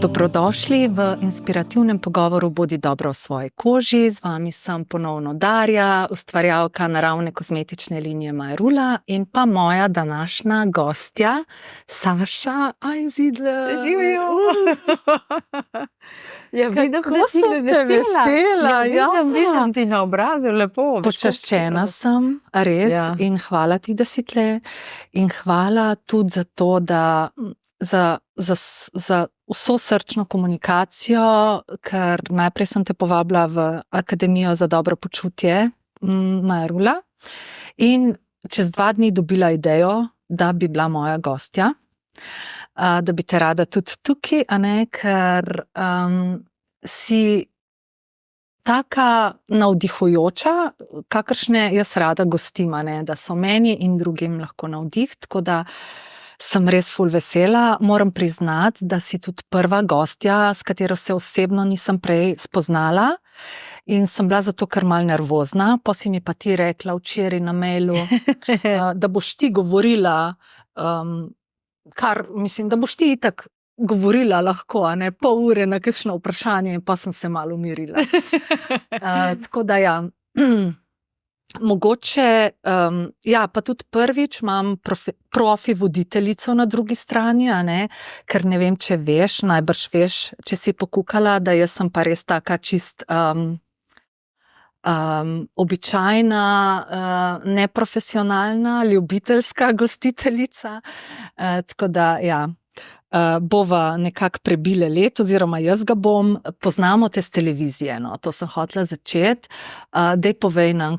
Dobrodošli v inspirativnem pogovoru Bodi dobro v svoji koži. Z vami sem ponovno Darja, ustvarjalka naravne kozmetične linije Majerula in pa moja današnja gostja Saša Einsiedler. Živijo! Ja, Kako sem te vesela. Vidim ti na obrazu, lepo. Počaščena sem, res, Ja. in hvala ti, da si tle. In hvala tudi za to, da za vso srčno komunikacijo, ker najprej sem te povabila v Akademijo za dobro počutje Majerula in čez 2 dni dobila idejo, da bi bila moja gostja, da bi te rada tudi tukaj, a ne, ker si taka navdihujoča, kakršne jaz rada gostim, a ne, da so meni in drugim lahko navdih, tako da sem res ful vesela. Moram priznati, da si tudi prva gostja, s katero se osebno nisem prej spoznala in sem bila zato kar malo nervozna. Pa si mi pa ti rekla včeraj na mailu, da boš ti govorila, kar mislim, da boš ti itak govorila lahko, a ne, pol ure na kakšno vprašanje in pa sem se malo umirila. Tako da ja, mogoče, ja, pa tudi prvič imam profi voditeljico na drugi strani, a ne, ker ne vem, če veš, najbrž veš, če si pokukala, da jaz sem pa res taka čist običajna, neprofesionalna, ljubiteljska gostiteljica, tako da ja. Bova nekako prebile let, oziroma jaz ga bom, poznamo te z televizije, no, to sem hotela začeti. Daj povej nam,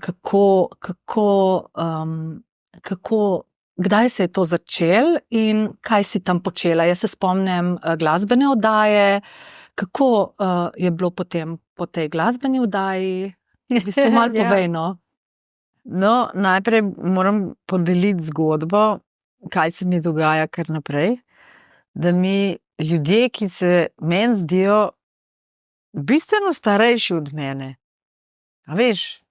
kdaj se je to začelo in kaj si tam počela? Jaz se spomnim glasbene oddaje, kako je bilo potem po tej glasbeni oddaji? V bistvu malo povej, no. No, najprej moram podeliti zgodbo, kaj se mi dogaja kar naprej. Da mi ljudje, ki se meni zdijo bistveno starejši od mene, a veš,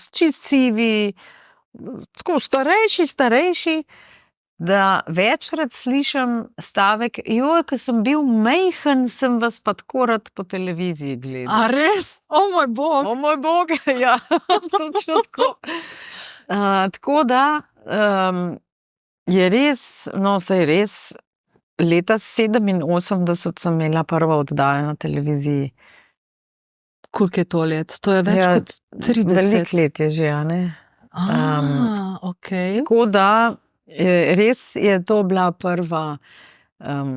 čist sivi, tako starejši, da večkrat slišim stavek, joj, ko sem bil majhen, sem vas pa tako rad po televiziji gledal. A res? O moj bog! O moj bog, ja, točno tako. Tako da je res, no, saj res, leta 87 sem imela prvo oddajo na televiziji. Koliko je to let? To je več kot 30. Veliko let je že, a ne? Okay. Tako da, res je to bila prva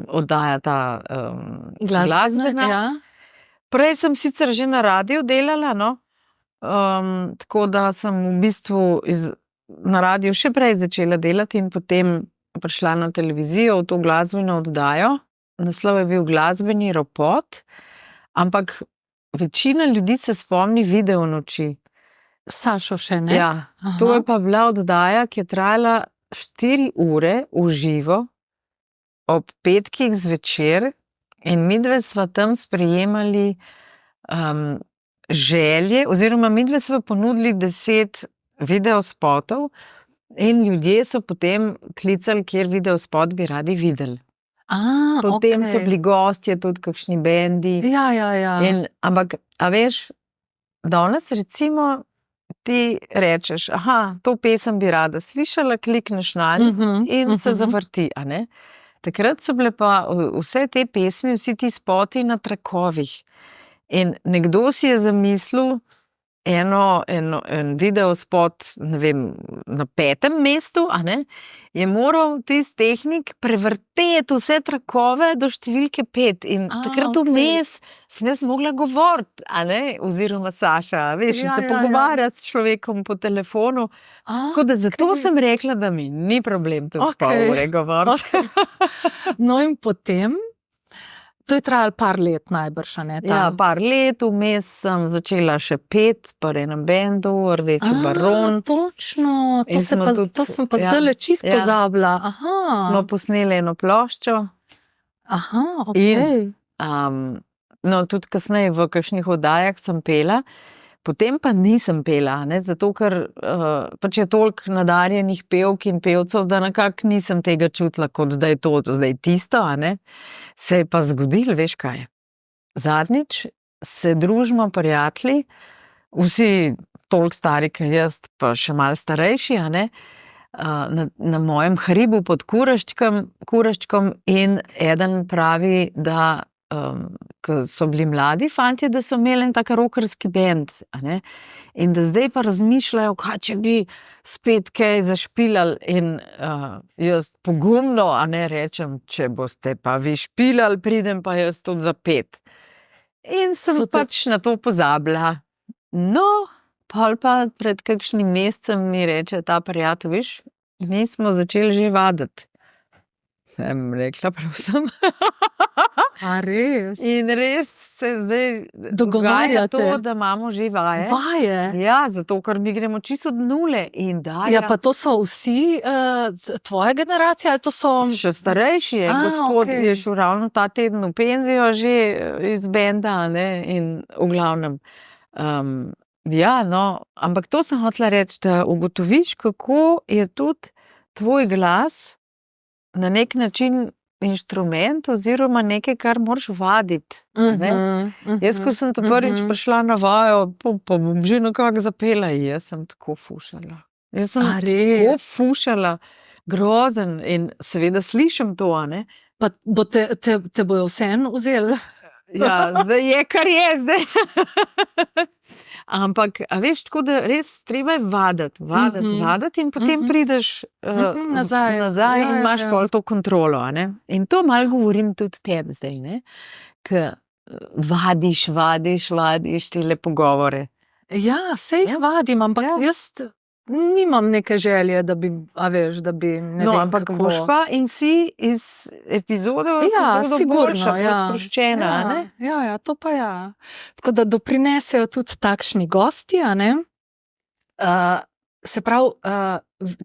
oddaja, ta glasbena. Ja. Prej sem sicer že na radiju delala, no? Tako da sem v bistvu na radiju še prej začela delati in potem prišla na televizijo v to glasbeno oddajo. Naslov je bil Glasbeni ropot, ampak večina ljudi se spomni Video noči. Sašo še ne? Ja, to je pa bila oddaja, ki je trajala 4 ure v živo ob petkih zvečer in midve sva tam sprejemali želje, oziroma midve sva ponudili 10 videospotov. In ljudje so potem klicali, kjer videospot bi radi videli. Potem so bili gostje, tudi kakšni bendi. Ja. Ampak, a veš, danes recimo ti rečeš, to pesem bi rada slišala, klikneš na njo in se zavrti, a ne? Takrat so bile pa vse te pesmi, vsi ti spoti na trakovih. In nekdo si je zamislil en videospot, ne vem, na 5. mestu, a ne, je moral tisti tehnik prevrteti vse trakove do številke 5 in takrat vmes sem jaz mogla govoriti, a ne, oziroma Saša, veš, in se pogovarjati s človekom po telefonu. Tako da zato sem rekla, da mi ni problem tudi pol ure govoriti. No in potem? To je trajalo par let najbrž, a ne? Ja, par let, vmes sem začela še peti pri enem bendu, Rdeči baron. Točno, to sem pa zdajle čisto pozabila. Smo posneli eno ploščo. Okay. No, tudi kasneje v kakšnih oddajah sem pela. potem pa nisem pela, ne, zato ker pač je toliko nadarjenih pevk in pevcev, da nekako nisem tega čutila, kot da je to zdaj tisto, a ne. Se je pa zgodilo, veš kaj. Zadnjič se družimo prijatelji, vsi toliko stari, kot jaz, pa še malo starejši, a ne, na mojem hribu pod Kuraščkom in eden pravi, da ko so bili mladi fantje, da so imeli en tak rockerski band, a ne, in da zdaj pa razmišljajo, kaj če bi spet kaj zašpilali in jaz pogumno, a ne, rečem, če boste pa vi špilali, pridem pa jaz tudi za 5. In sem pač na to pozabila. No, pol pa pred kakšnim mesecem mi reče ta prijatelj, viš, mi smo začeli že vaditi. Sem rekla, pravsem. A res? In res se zdaj dogovarja to, da imamo že vaje. Vaje? Ja, zato, ker mi gremo čisto od nule. In da, ja, pa to so vsi tvoje generacije, ali to so... Še starejši je, gospod je šel ravno ta teden v penzijo že iz benda, ne, in v glavnem. Ja, no, ampak to sem hotela reči, da ugotoviš, kako je tudi tvoj glas na nek način inštrument oziroma nekaj, kar moraš vaditi. Jaz, ko sem prvič prišla na vajo, pa bom že nekako zapela, jaz sem tako fušala. Jaz sem tako fušala, grozen, in seveda slišim to, a ne. Pa te bojo vseeno vzeli? Ja, zdaj je, kar je zdaj. Ampak, a veš, tako da res treba je vaditi in potem prideš nazaj in imaš pol to kontrolo, a ne. In to malo govorim tudi tebi zdaj, ne, ke vadiš tele pogovore. Ja, sej jih vadim, ampak jaz nimam neke želje, da bi, a veš, da bi ne vem ampak kako. boš pa in si iz epizode v epizodo boljša, sproščena, a ne? Ja, to pa ja. Tako da doprinesejo tudi takšni gosti, a ne? Se pravi,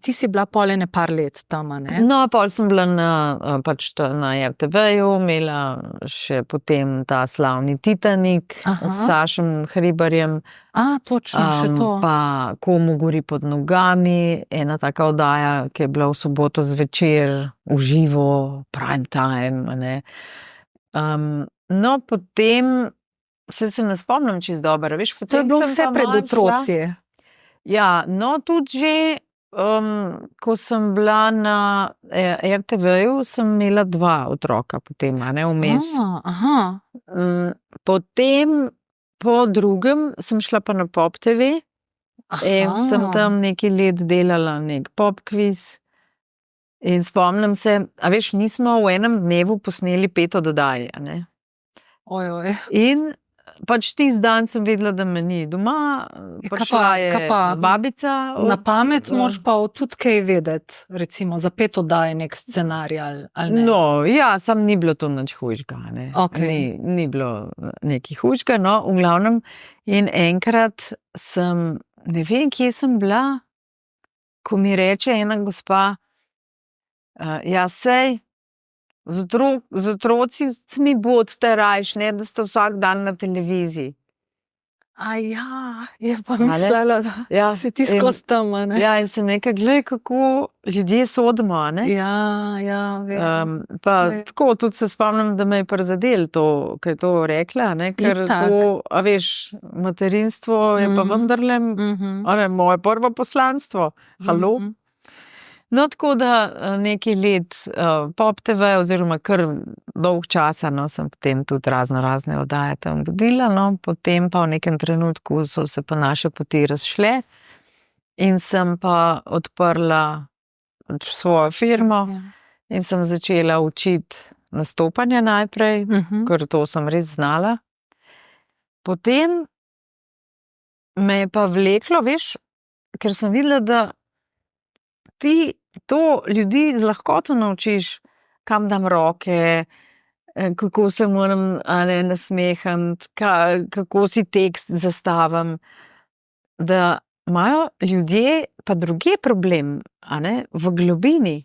ti si bila pol ene par let tam, a ne? No, pol sem bila na RTV-ju, imela še potem ta slavni Titanik s Sašem Hribarjem. Točno, še to. Pa Komu gori pod nogami, ena taka oddaja, ki je bila v soboto zvečer, v živo, prime time, a ne. No, potem se ne spomnim čisto dobro, veš, potem to je bilo vse pred otroci. Ja, no, tudi že, ko sem bila na RTV-ju, sem imela 2 otroka potem, a ne, vmes. Potem, po drugem, sem šla pa na Pop TV in sem tam nekaj let delala nek pop kviz. In spomnim se, a veš, mi smo v enem dnevu posneli 5 oddaj, a ne. Ojoj. In pač tisti dan sem vedela, da me ni doma, prišla je babica. Na pamet moraš pa tudi kaj vedeti, recimo za 5 oddaj nek scenarij ali ne? No, ja, sam ni bilo to nič hujšega, ne. Ni bilo nekaj hujšega, no, v glavnem. In enkrat sem, ne vem, kje sem bila, ko mi reče ena gospa, ja, sej, z otroci mi bodite rajš, ne, da ste vsak dan na televiziji. Je pa mislila, da si ti skozi tam, a ne? Ja, in sem nekaj, glej, kako ljudje sodimo, a ne? Ja, vem. Pa tako, tudi se spomnim, da me je prizadelo to, kaj je to rekla, ne, ker to, a veš, materinstvo je pa vendarle, a ne, moje prvo poslanstvo. Halo? No, tako da nekaj let Pop TV oziroma kar dolg časa, no, sem potem tudi razne oddaje tam vodila, no, potem pa v nekem trenutku so se pa naše poti razšle in sem pa odprla svojo firmo in sem začela učiti nastopanje najprej, ker to sem res znala. Potem me je pa vleklo, veš, ker sem videla, da ti to ljudi z lahkoto naučiš, kam dam roke, kako se moram nasmehati, kako si tekst zastavim, da imajo ljudje pa drugje problem, a ne, v globini.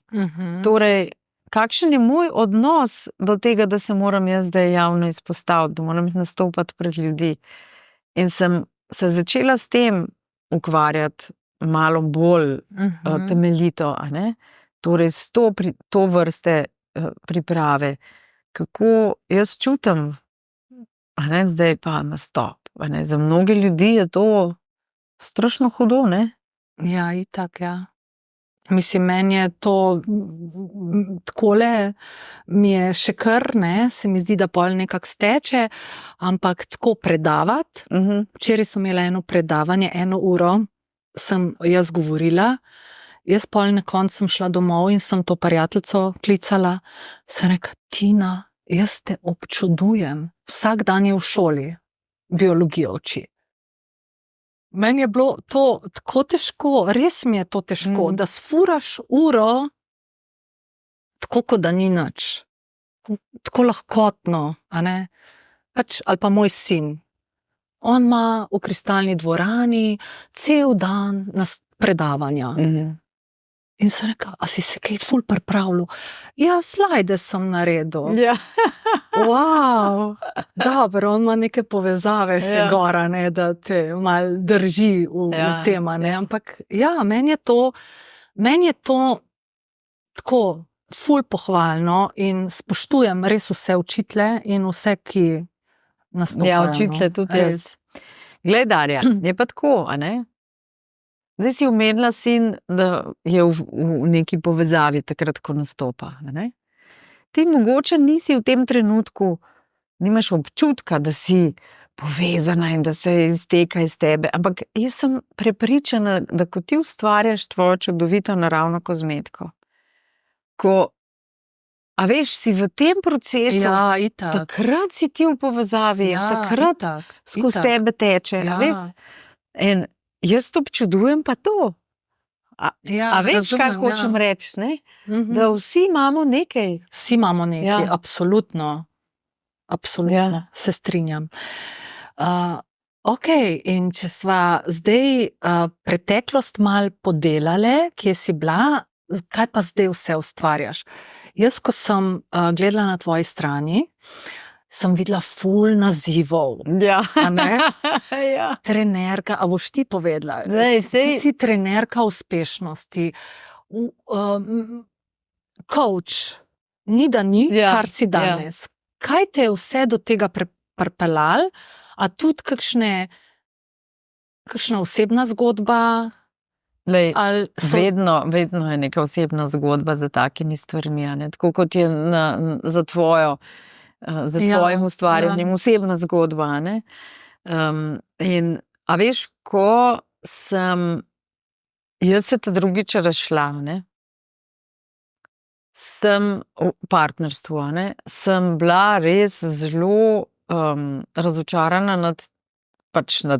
Torej, kakšen je moj odnos do tega, da se moram jaz zdaj javno izpostaviti, da moram nastopati pred ljudi. In sem se začela s tem ukvarjati malo bolj temeljito, a ne? Torej to vrste priprave, kako jaz čutim, a ne, zdaj pa nastop. A ne? Za mnoge ljudi je to strašno hudo, ne? Ja, itak, ja. Mislim, meni je to takole, mi je še kar, ne, se mi zdi, da pol nekako steče, ampak tako predavati. Včeraj sem imela eno predavanje, 1 uro sem jaz govorila, jaz pol na koncu sem šla domov in sem to prijateljico klicala, sem rekla, Tina, jaz te občudujem, vsak dan je v šoli biologijo uči. Meni je bilo to tako težko, res mi je to težko, da sfuraš uro, tako kot da ni nič. Tako lahkotno, a ne? Pač, ali pa moj sin. On ima v Kristalni dvorani cel dan predavanja. In sem rekla, a si se kaj ful pripravljal? Ja, slajde sem naredil. Ja. Wow, dobro, on ima neke povezave še gora, ne, da te mal drži v tem, ne, ampak ja, meni je to tako ful pohvalno in spoštujem res vse učitelje in vse, ki nastopajo. Ja, učitelje tudi res. Glej, Darja, je pa tako, a ne? Zdaj si omenila sin, da je v neki povezavi takrat, ko nastopa, a ne? Ti mogoče nisi v tem trenutku, nimaš občutka, da si povezana in da se izteka iz tebe, ampak jaz sem prepričana, da ko ti ustvarjaš tvojo čudovito naravno kozmetiko, a veš, si v tem procesu, Ja, itak. takrat si ti v povezavi, takrat skozi tebe teče, a veš? In jaz to občudujem pa to. A veš, kaj hočem reči, ne? Da vsi imamo nekaj. Vsi imamo nekaj, absolutno. Absolutno, se strinjam. Ok, in če sva zdaj preteklost mal podelale, kje si bila, kaj pa zdaj vse ustvarjaš? Jaz, ko sem gledala na tvoji strani, sem videla ful nazivov. Ja. A ne? Ja. Trenerka, a boš ti povedala? Ti si trenerka uspešnosti, coach, ni da ni, kar si danes. Kaj te je vse do tega pripeljalo? A tudi kakšna osebna zgodba? Lej, vedno je neka osebna zgodba za takimi stvarmi, a ne? Tako kot je za tvojim ustvarjanjem osebna zgodba, ne? In a veš, ko sem jaz se ta drugič razšla, ne? Sem v partnerstvu, ne? Sem bila res zelo razočarana nad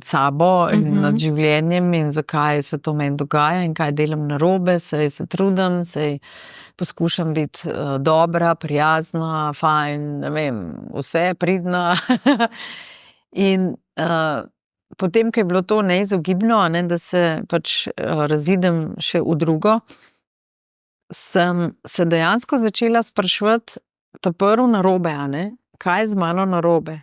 sabo in nad življenjem in zakaj se to meni dogaja in kaj delam narobe, saj se trudim, saj poskušam biti dobra, prijazna, fajn, ne vem, vse pridna. In potem, ko je bilo to neizogibno, ne, da se razidem še v drugo, sem se dejansko začela spraševati ta prvo narobe, a ne, kaj je z mano narobe.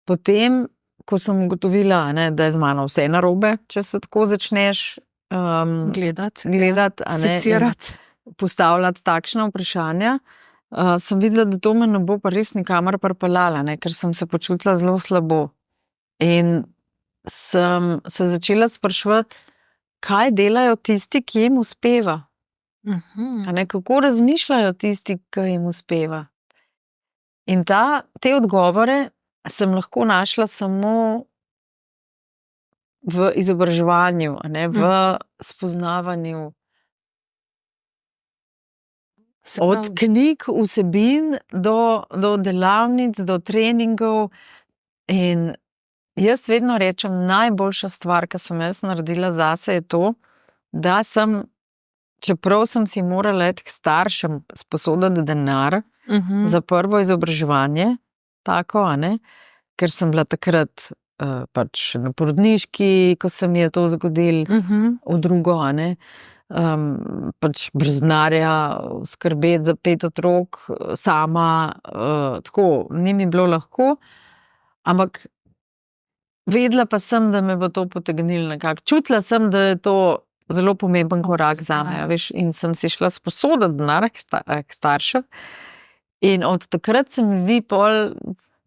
Potem, ko sem ugotovila, ne, da je z mano vse narobe, če se tako začneš gledati, a ne, secirati, postavljati takšna vprašanja, sem videla, da to me ne bo pa res nikamor pripeljala, ne, ker sem se počutila zelo slabo. In sem se začela spraševati, kaj delajo tisti, ki jim uspeva. A ne, kako razmišljajo tisti, ki jim uspeva. In te odgovore sem lahko našla samo v izobraževanju, a ne, v spoznavanju. Od knjig, vsebin, do delavnic, do treningov. In jaz vedno rečem, najboljša stvar, ki sem jaz naredila zase, je to, da čeprav sem si morala iti k staršem sposoditi denar za prvo izobraževanje, tako, a ne, ker sem bila takrat na porodniški, ko se mi je to zgodilo, v drugo, a ne, brez denarja skrbeti za 5 otrok, sama, tako, ni mi bilo lahko, ampak vedela pa sem, da me bo to potegnilo nekako. Čutila sem, da je to zelo pomemben korak zame, veš, in sem si šla sposoditi denar k staršev. In od takrat se mi zdi,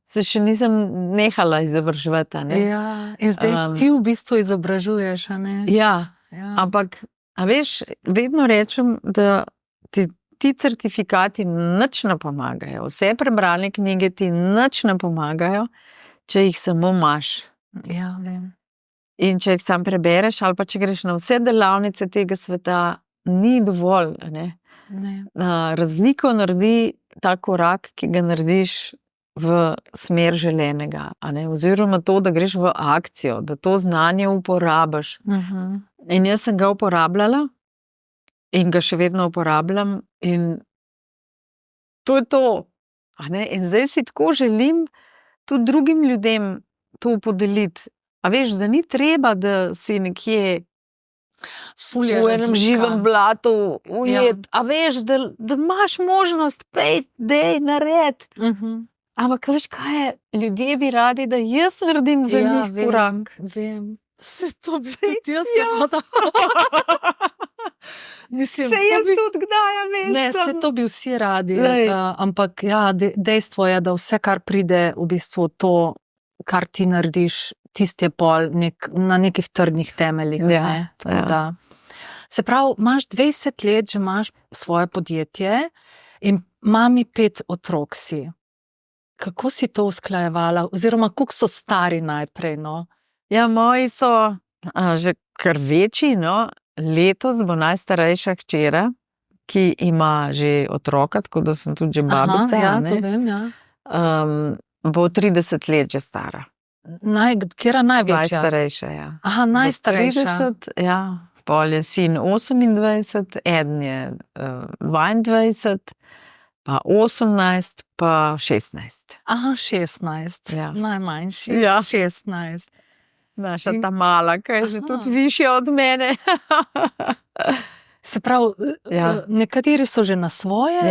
se še nisem nehala izobraževati. Ja, in zdaj ti v bistvu izobražuješ, a ne? Ja, ampak, a veš, vedno rečem, da ti certifikati nič ne pomagajo. Vse prebrane knjige ti nič ne pomagajo, če jih samo imaš. Ja, vem. In če jih sam prebereš, ali pa če greš na vse delavnice tega sveta, ni dovolj. Ne? Razliko naredi ta korak, ki ga narediš v smer želenega. Oziroma to, da greš v akcijo, da to znanje uporabiš. In jaz sem ga uporabljala in ga še vedno uporabljam in to je to. In zdaj si tako želim tudi drugim ljudem to podeliti. A veš, da ni treba, da si nekje v enem živem blatu ujet. A veš, da imaš možnost, dej, nared. Ampak veš, kaj je? Ljudje bi radi, da jaz naredim za njih korak. Vem. Se to bi tudi jaz seveda. Mislim, se jaz tudi kdaj, veš. Ne, se to bi vsi radi. Ampak ja, dejstvo je, da vse, kar pride v bistvu to, kar ti narediš, tisti je pol na nekih trdnih temeljih. Se pravi, imaš 20 let, že imaš svoje podjetje in mami 5 otrok si. Kako si to usklajevala? Oziroma, koliko so stari najprej, no? Ja, moji so že kar večji, no. Letos bo najstarejša hčera, ki ima že otroka, tako da sem tudi že babica. Ja, to vem, ja. Bo 30 let že stara. Kjera največja? Najstarejša, ja. Aha, najstarejša. 30, ja. Pol je sin 28, eden je 22, pa 18, pa 16. Aha, 16. Ja. Najmanjši. Ja. 16. Naša ta mala, ki je že tudi višja od mene. Se pravi, nekateri so že na svoje,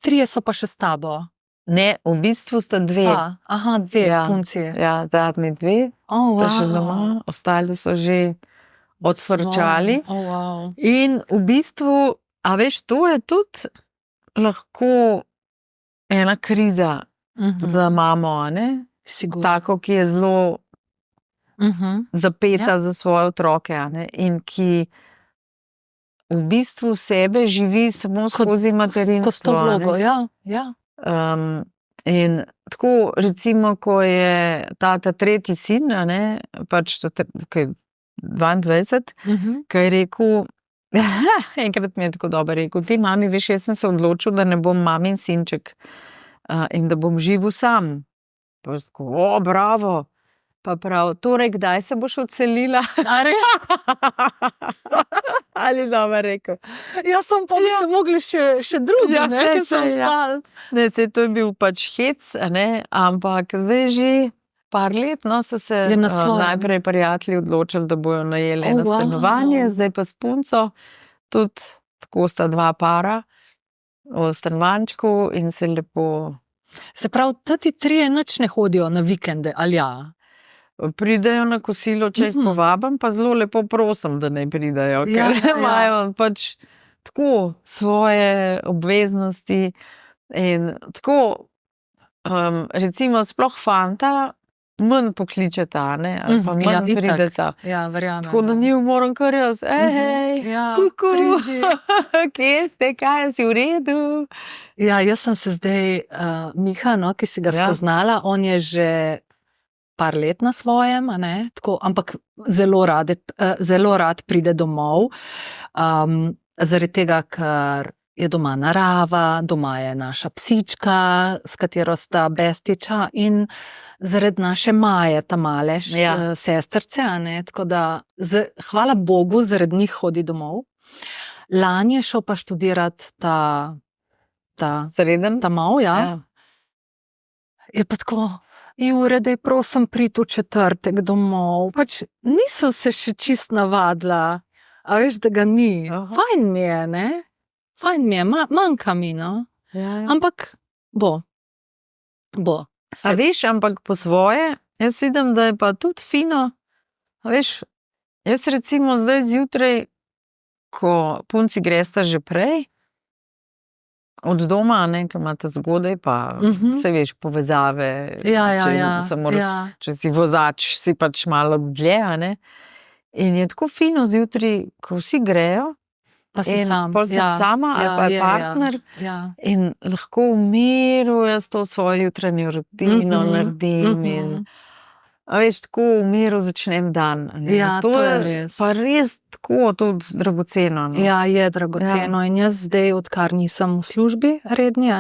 3 so pa še s tabo. Ne, v bistvu sta 2. Aha, 2 punci. Ja, zadnji 2. Wow. Še doma, ostali so že odfrčali. Wow. In v bistvu, a veš, to je tudi lahko ena kriza za mamo, ne? Sigurno. Tako, ki je zelo zapeta za svoje otroke, ne? In ki v bistvu sebe živi samo skozi materinstvo. Kot to vlogo, ja. In tako, recimo, ko je ta tretji sin, ne, pač ki je 22, ki je rekel, enkrat mi je tako dobro rekel, ti mami, veš, jaz sem se odločil, da ne bom mamin sinček in da bom živel sam. Pa je tako, bravo. Pa prav, torej, kdaj se boš odselila? Ali dobro rekel. Jaz sem pa bi se mogli še drugi, ki so ostali. Ne, to je bil pač hec, ne, ampak zdaj že par let, no, so se najprej prijatelji odločili, da bojo najeli eno stanovanje, zdaj pa s punco, tudi tako sta 2 para v stanovančku in se lepo. Se pravi, ti 3 nič ne hodijo na vikende, ali ja? Pridejo na kosilo, če jih povabim, pa zelo lepo prosim, da ne pridejo, ker imajo pač tako svoje obveznosti in tako, recimo, sploh fanta manj pokličeta, ne, ali pa manj prideta. Ja, verjamem. Tako da njih moram kar jaz, hej, kuku, kje ste, kaj si v redu? Ja, jaz sem se zdaj, Miha, no, ki si ga spoznala, on je že par let na svojem, ne, tako, ampak zelo rad pride domov, zaradi tega, ker je doma narava, doma je naša psička, s katero sta bestiča in zaradi naše Maje, ta male sestrce, ne, tako da hvala Bogu, zaradi njih hodi domov. Lani je šel pa študirati ta mal, Je pa tako, Jure, daj prosim priti v četrtek domov. Pač nisem se še čist navadila, a veš, da ga ni. Fajn mi je, ne? Fajn mi je, manjka mi, no? Ampak bo. A veš, ampak po svoje, Jaz vidim, da je pa tudi fino, veš, jaz recimo zdaj zjutraj, ko punci gresta že prej, od doma, ne, ker imate zgodaj, pa se veš, povezave, če si vozač, si pač malo dlje, ne. In je tako fino zjutraj, ko vsi grejo, pa si sam. Pol sem sama, ali pa je partner, in lahko v miru jaz to svojo jutranjo rutino naredim in a veš, tako v miru začnem dan. Ja, to je res. Pa res tako tudi dragoceno. No. Ja, je dragoceno. In jaz zdaj, odkar nisem v službi redni,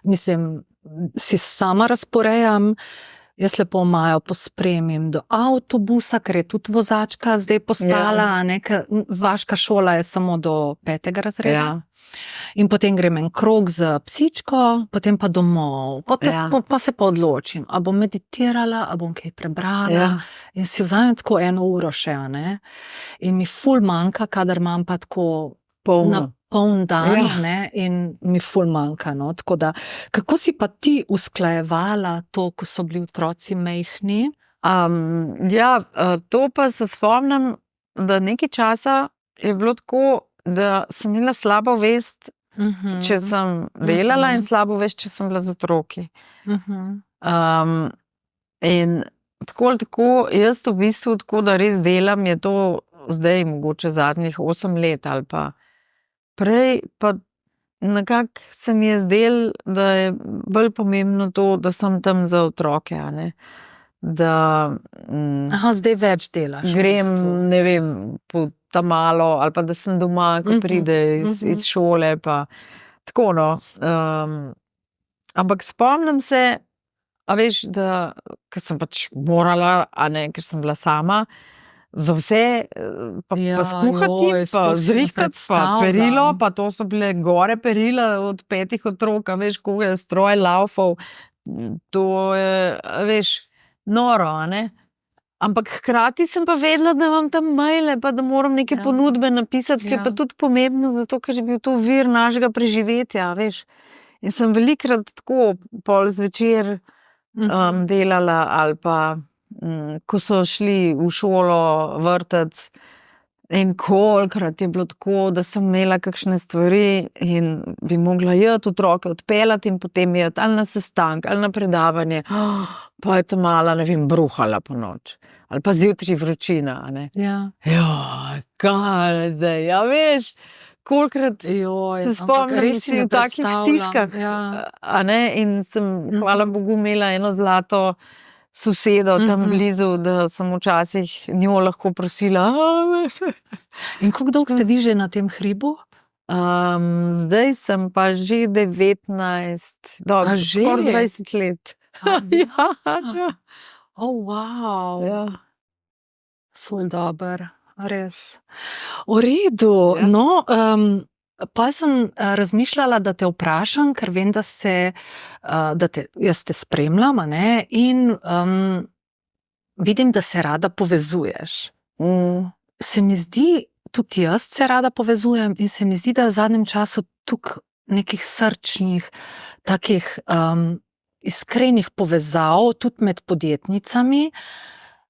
mislim, si sama razporejam, jaz lepo Majo pospremim do avtobusa, ker je tudi vozačka zdaj postala, ker vaška šola je samo do 5. razreda. Ja. In potem grem en krog z psičko, potem pa domov. Pa se pa odločim, a bom meditirala, a bom kaj prebrala. In si vzamem tako 1 uro še, in mi ful manjka, kadar imam pa tako poln dan, in mi ful manjka. No? Tako da, kako si pa ti usklajevala to, ko so bili otroci majhni? To pa se spomnim, da nekaj časa je bilo tako, da sem imela slabo vest, če sem delala, in slabo vest, če sem bila z otroki. In tako, jaz v bistvu tako, da res delam, je to zdaj mogoče zadnjih 8 let ali pa prej, pa nekako se mi je zdelo, da je bolj pomembno to, da sem tam za otroke, da zdaj več delaš. Grem, ne vem, po malo, ali pa da sem doma, ko pride iz šole, pa tako, no. Ampak spomnim se, a veš, da, ker sem pač morala, ker sem bila sama, za vse, pa skuhati, pa zrihtati, pa perilo, pa to so bile gore perila od 5 otrok, a veš, koga je stroj laufal, to je, a veš, noro, Ampak hkrati sem pa vedela, da imam tam maile, pa da moram neke ponudbe napisati, ker je pa tudi pomembno, zato, ker je bil to vir našega preživetja, veš. In sem velikrat tako pol zvečer delala, ali pa ko so šli v šolo, vrtec, in kolikrat je bilo tako, da sem imela kakšne stvari in bi mogla otroke odpeljati in potem iti ali na sestanek, ali na predavanje, pa je tam mala, ne vem, bruhala po noč. Ali pa zjutraj vročina, kaj je zdaj, veš, kolikrat se spomnim, res si v takih stiskah, in sem, hvala Bogu, imela eno zlato sosedo tam blizu, da sem včasih njo lahko prosila. In kako dolgo ste vi že na tem hribu? Zdaj sem pa že 19, skoraj 20 let. Wow. Ful dober, res. V redu, no, pa sem razmišljala, da te vprašam, ker vem, da jaz te spremljam, in vidim, da se rada povezuješ. Se mi zdi, tudi jaz se rada povezujem, in se mi zdi, da je v zadnjem času tukaj nekih srčnih, takih iskrenih povezav, tudi med podjetnicami.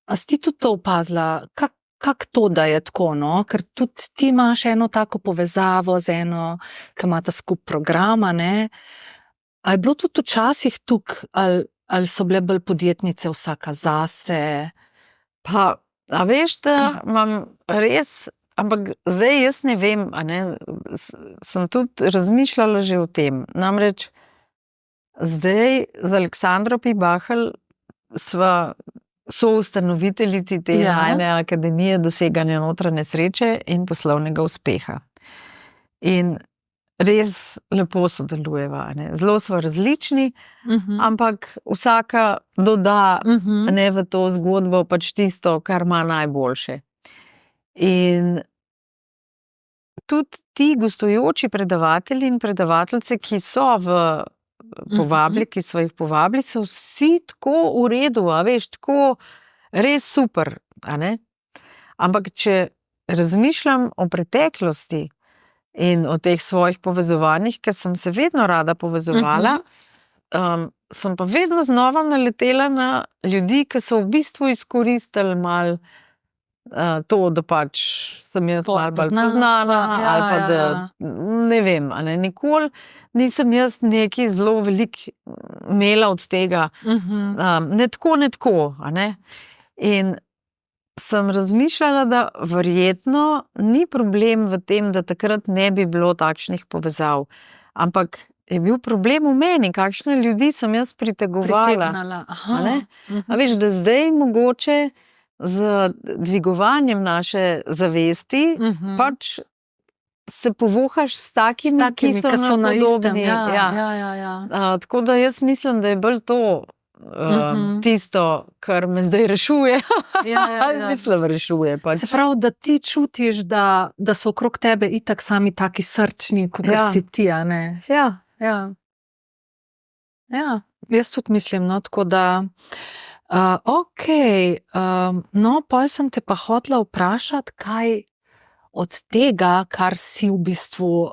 A si ti tudi to opazila? Kako to, da je tako, no? Ker tudi ti imaš eno tako povezavo z eno, ki imata skupaj program, A je bilo tudi včasih tukaj, ali so bile bolj podjetnice vsaka zase? Pa, a veš, da imam res, ampak zdaj jaz ne vem, sem tudi razmišljala že o tem. Namreč zdaj z Aleksandro Pibahelj sva soustanoviteljici te najne akademije doseganja notranje sreče in poslovnega uspeha. In res lepo sodelujeva. Zelo sva različni, ampak vsaka doda v to zgodbo pač tisto, kar ima najboljše. In tudi ti gostujoči predavatelji in predavateljice, ki so ki so jih povabili, so vsi tako v redu, veš, tako res super. Ampak če razmišljam o preteklosti in o teh svojih povezovanjih, ker sem se vedno rada povezovala, sem pa vedno znova naletela na ljudi, ki so v bistvu izkoristili malo to, da pač sem jaz malo bolj poznana, ali pa da ne vem, nikoli nisem jaz nekaj zelo veliko imela od tega, ne tako, in sem razmišljala, da verjetno ni problem v tem, da takrat ne bi bilo takšnih povezav, ampak je bil problem v meni, kakšne ljudi sem jaz pritegovala. A veš, da zdaj mogoče z dvigovanjem naše zavesti pač se povohaš s takimi, ki so na podobni. Tako da jaz mislim, da je bolj to tisto, kar me zdaj rešuje. Mislim, rešuje pač. Se pravi, da ti čutiš, da so okrog tebe itak sami taki srčni, kot si ti, a ne? Ja, jaz tudi mislim, no, tako da no, potem sem te pa hotela vprašati, kaj od tega, kar si v bistvu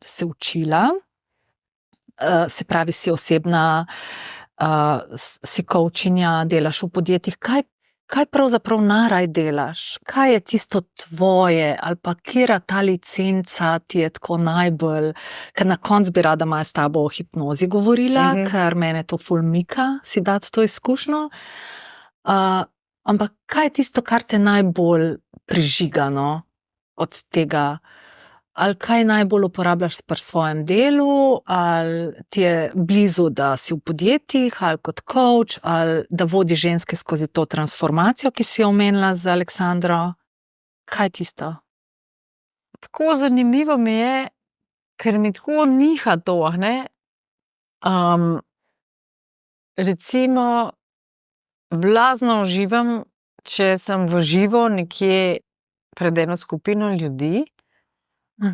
se učila, se pravi, si osebna, si coachinja, delaš v podjetjih, kaj pravzaprav naraj delaš? Kaj je tisto tvoje, ali pa katera ta licenca ti je tako najbolj, ker na koncu bi rada malo s tabo o hipnozi govorila, ker mene to ful mika, si dati to izkušnjo. Ampak kaj je tisto, kar te najbolj prižiga, no, od tega? Ali kaj najbolj uporabljaš pri svojem delu, ali ti je blizu, da si v podjetjih, ali kot coach, ali da vodi ženske skozi to transformacijo, ki si jo omenila z Aleksandro? Kaj je tisto? Tako zanimivo mi je, ker mi tako niha to, ne? Recimo, blazno uživam, če sem v živo nekje pred eno skupino ljudi,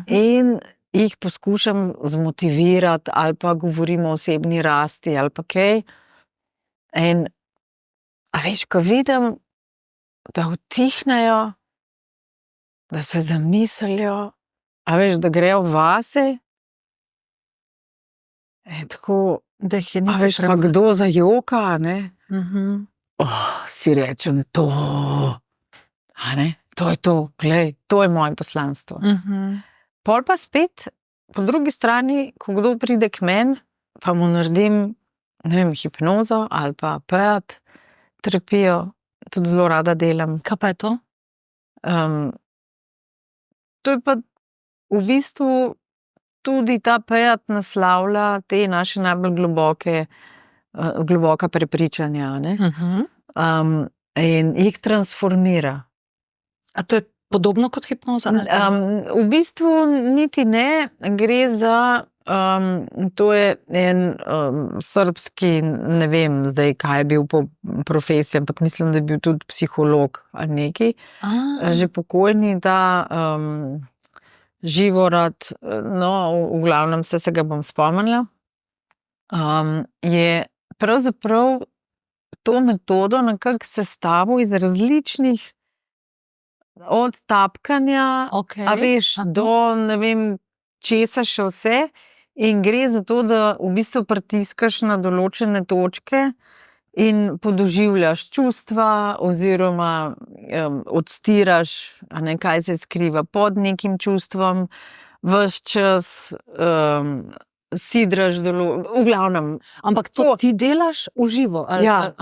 in jih poskušam zmotivirati, ali pa govorimo o osebni rasti, ali pa kaj. In, a veš, ko vidim, da utihnejo, da se zamislijo, a veš, da grejo vase, tako, da jih je a veš, pa kdo zajoka, ne? Si rečem, to je to, glej, to je moje poslanstvo. Pol pa spet, po drugi strani, ko kdo pride k meni, pa mu naredim, ne vem, hipnozo ali pa PET terapijo, tudi zelo rada delam. Kaj pa je to? To je pa v bistvu tudi ta PET naslavlja te naše najbolj globoka prepričanja, ne? In jih transformira. A to je podobno kot hipnoza? V bistvu niti ne, gre za, to je en srbski, ne vem zdaj, kaj je bil po profesiji, ampak mislim, da je bil tudi psiholog ali neki, že pokojni, ta Živorad, no, v glavnem se ga bom spomnila, je pravzaprav to metodo nekako sestavil iz različnih, od tapkanja, a veš, do ne vem česa še vse, in gre za to, da v bistvu pritiskaš na določene točke in podoživljaš čustva oziroma odstiraš, kaj se skriva pod nekim čustvom, ves čas sidraš v glavnem. Ampak to ti delaš v živo? Ja.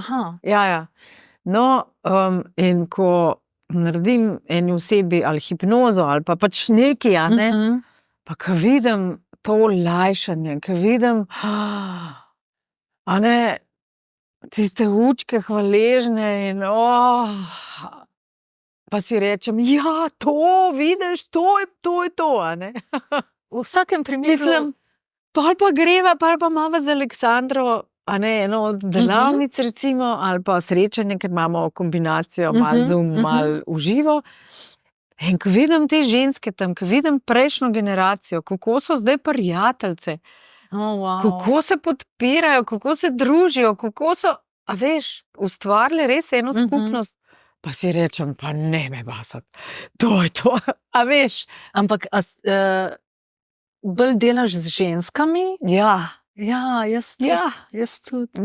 No, in ko naredim eni osebi ali hipnozo ali pa pač nekaj, pa ko vidim to olajšanje, ko vidim tiste učke hvaležne in pa si rečem, ja, to vidiš, to je to, V vsakem primeru. Mislim, pol pa greva, pol pa imamo z Aleksandro eno od delavnic recimo, ali pa srečanje, ker imamo kombinacijo malo Zoom, malo v živo. In ko vidim te ženske tam, ko vidim prejšnjo generacijo, kako so zdaj prijateljce, kako se podpirajo, kako se družijo, kako so, a veš, ustvarili res eno skupnost, pa si rečem, pa ne me basati, to je to, a veš. Ampak bolj delaš z ženskami? Ja. Ja, jaz tudi. Ja. Jaz tudi.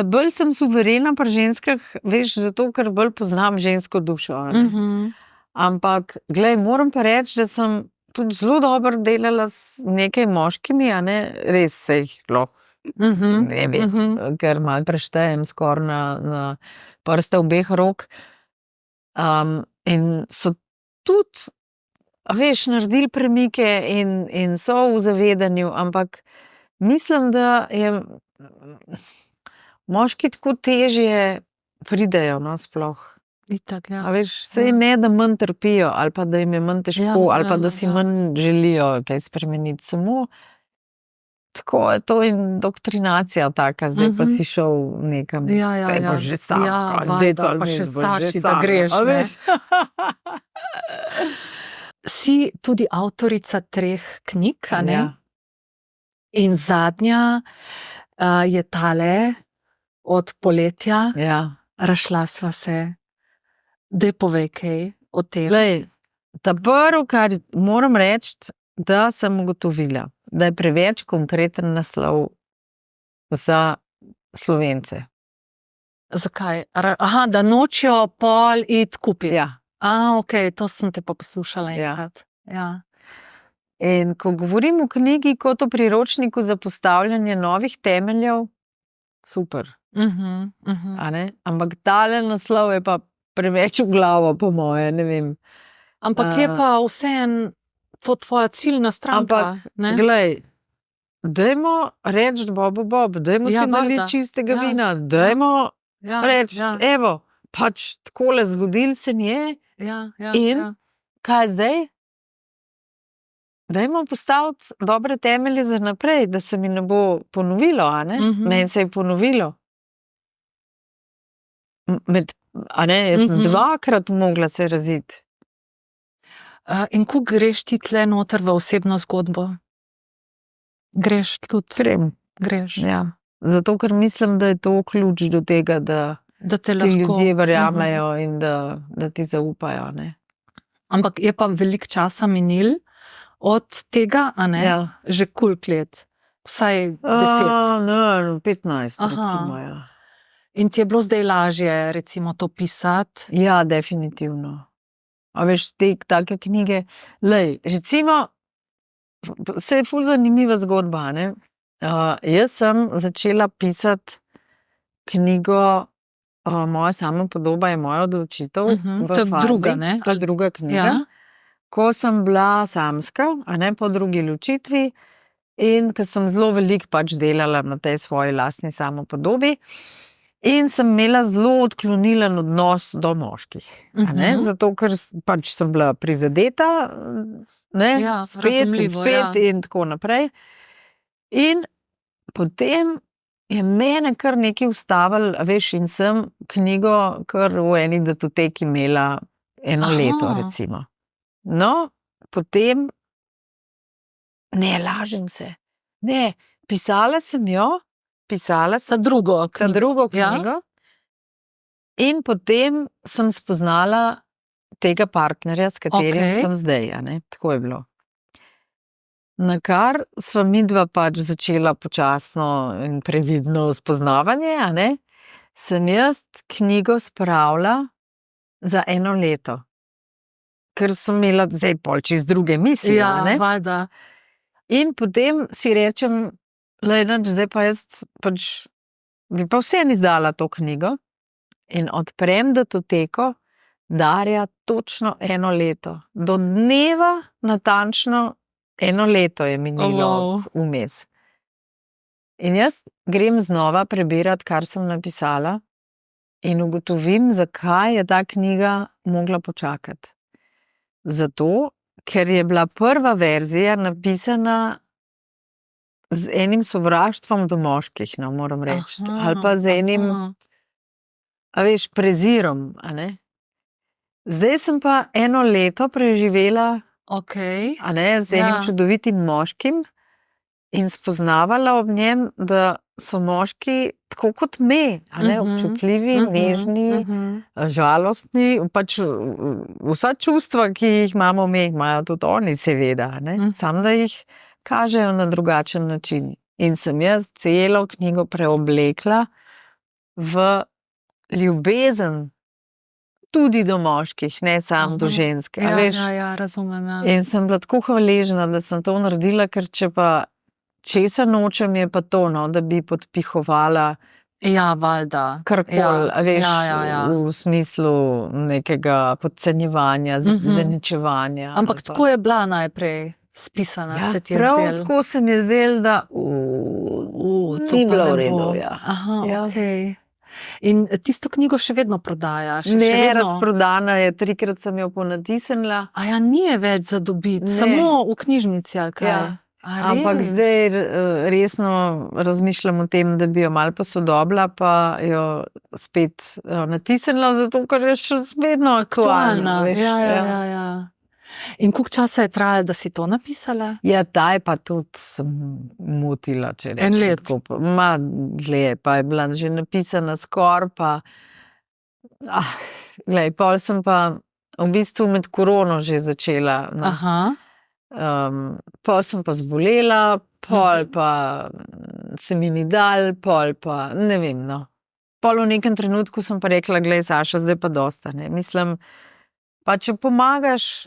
Bolj sem suverena pri ženskah, veš, zato, ker bolj poznam žensko dušo. a ne. Ampak, glej, moram pa reči, da sem tudi zelo dobro delala s nekaj moškimi, a ne, res se jih lahko, ne vem, ker malo preštejem skoraj na prste obeh rok. In so tudi, a veš, naredili premike in so v zavedanju, ampak mislim, da je moški tako težje pridejo, no, sploh. Itak, ja. A veš, sej ne, da manj trpijo, ali pa da jim je manj težko, ali pa da si manj želijo kaj spremeniti. Samo tako je to indoktrinacija taka, zdaj pa si šel nekam. Saj boš že sam, zdaj to pa še boš že sači, da sam, greš, a ne. veš. Si tudi avtorica 3 knjig, a ne? Ja. In zadnja je tale od poletja, Ja. Razšla sva se. Daj povej kaj o tem. Glej, ta prvo, kar moram reči, da sem ugotovila, da je preveč konkreten naslov za Slovence. Zakaj? Aha, da nočejo pol iti kupiti. Ja. Okej, to sem te pa poslušala Ja. enkrat. Ja. In ko govorim o knjigi kot o priročniku za postavljanje novih temeljev, super, a ne? Ampak tale naslov je pa preveč v glavo, po moje, ne vem. Ampak je pa vseeno to tvoja ciljna stranka, Ampak, ne? glej, dajmo reči Bobu Bob, dajmo Ja, si naliti valjda. čistega Ja. vina, dajmo Ja, reči, ja, evo, pač takole zgodil se je, ja, in ja. kaj zdaj? Dajmo postaviti dobre temelje za naprej, da se mi ne bo ponovilo, a ne? Meni se je ponovilo. A ne, jaz sem dvakrat mogla se raziti. In ko greš ti tle noter v osebno zgodbo? Greš tudi? Grem. Greš. Ja. Zato, ker mislim, da je to ključ do tega, da Da te ti lahko ljudje verjamejo in da ti zaupajo, ne? Ampak je pa veliko časa minil od tega, a ne? Ja. Že koliko let? Vsaj 10. Ne, 15, Aha. recimo, ja. In ti je bilo zdaj lažje, recimo, to pisati? Ja, definitivno. A veš, take knjige, lej, recimo, se je ful zanimiva zgodba, ne? Jaz sem začela pisati knjigo Moja samopodoba je moja odločitev. v To je fazi, druga, ne? to je druga knjiga. Ja. Ko sem bila samska, a ne, po drugi ločitvi, in ko sem zelo veliko pač delala na tej svoji lastni samopodobi, in sem imela zelo odklonilen odnos do moških. A ne, zato ker pač sem bila prizadeta, ne, Ja, spet in razumljivo, spet ja. in tako naprej. In potem je mene kar nekaj ustavilo, a veš, in sem knjigo kar v eni datoteki imela 1 leto, recimo. No, potem ne, lažem se. Ne, pisala sem jo, Za drugo za drugo Ja. knjigo, in potem sem spoznala tega partnerja, s katerim Okej. sem zdaj, a ne, tako je bilo. Nakar sva midva pač začela počasno in previdno spoznavanje, a ne, sem jaz knjigo spravila za 1 leto. Ker sem imela zdaj pol čisto druge misli, a ne. valjda. In potem si rečem, glej, nič, zdaj pa jaz pač bi pa vseeno izdala to knjigo, in odprem datoteko, Darja, točno 1 leto. Do dneva natančno 1 leto je minilo vmes. In jaz grem znova prebirati, kar sem napisala, in ugotovim, zakaj je ta knjiga mogla počakati. Zato, ker je bila prva verzija napisana z enim sovraštvom do moških, no, moram reči. Ali pa z enim, a veš, prezirom, a ne. Zdaj sem pa 1 leto preživela, a ne, z enim čudovitim moškim in spoznavala ob njem, da so moški tako kot me, a ne, občutljivi, nežni, žalostni, pač vsa čustva, ki jih imamo mi, imajo tudi oni, seveda, a ne. Samo da jih kažejo na drugačen način. In sem jaz celo knjigo preoblekla v ljubezen tudi do moških, ne samo do žensk. A veš? Ja, razumem. Ja. In sem bila tako hvaležna, da sem to naredila, ker če pa česa nočem, je pa to, no, da bi podpihovala Ja, valjda. karkoli, a veš, Ja. v smislu nekega podcenjevanja, zaničevanja. Ampak ali pa- tako je bila najprej spisana, Ja, se ti je prav zdelo. tako se mi je zdelo, da To ni pa bilo ne v redu. bo. Ja. Aha, Ja. okej. In tisto knjigo še vedno prodajaš? Še Ne, vedno? razprodana je, 3-krat sem jo ponatisnila. A ja, ni je več za dobiti, Ne. samo v knjižnici ali kaj? Ja. A Ampak res? zdaj resno razmišljam o tem, da bi jo malo posodobila, pa jo spet natisnila, zato ker je še vedno aktualna. Aktualna. Veš, Ja. In koliko časa je trajalo, da si to napisala? Ja, ta je pa tudi sem motila, če rečem. En let. Tako, dlje, pa je bila že napisana skoraj, pa glej, pol sem pa v bistvu med korono že začela. No. Aha. Pol sem pa zbolela, pol pa se mi ni dal, pol pa ne vem, no. Pol v nekem trenutku sem pa rekla, glej, Saša, zdaj pa dosta, ne. Mislim, pa če pomagaš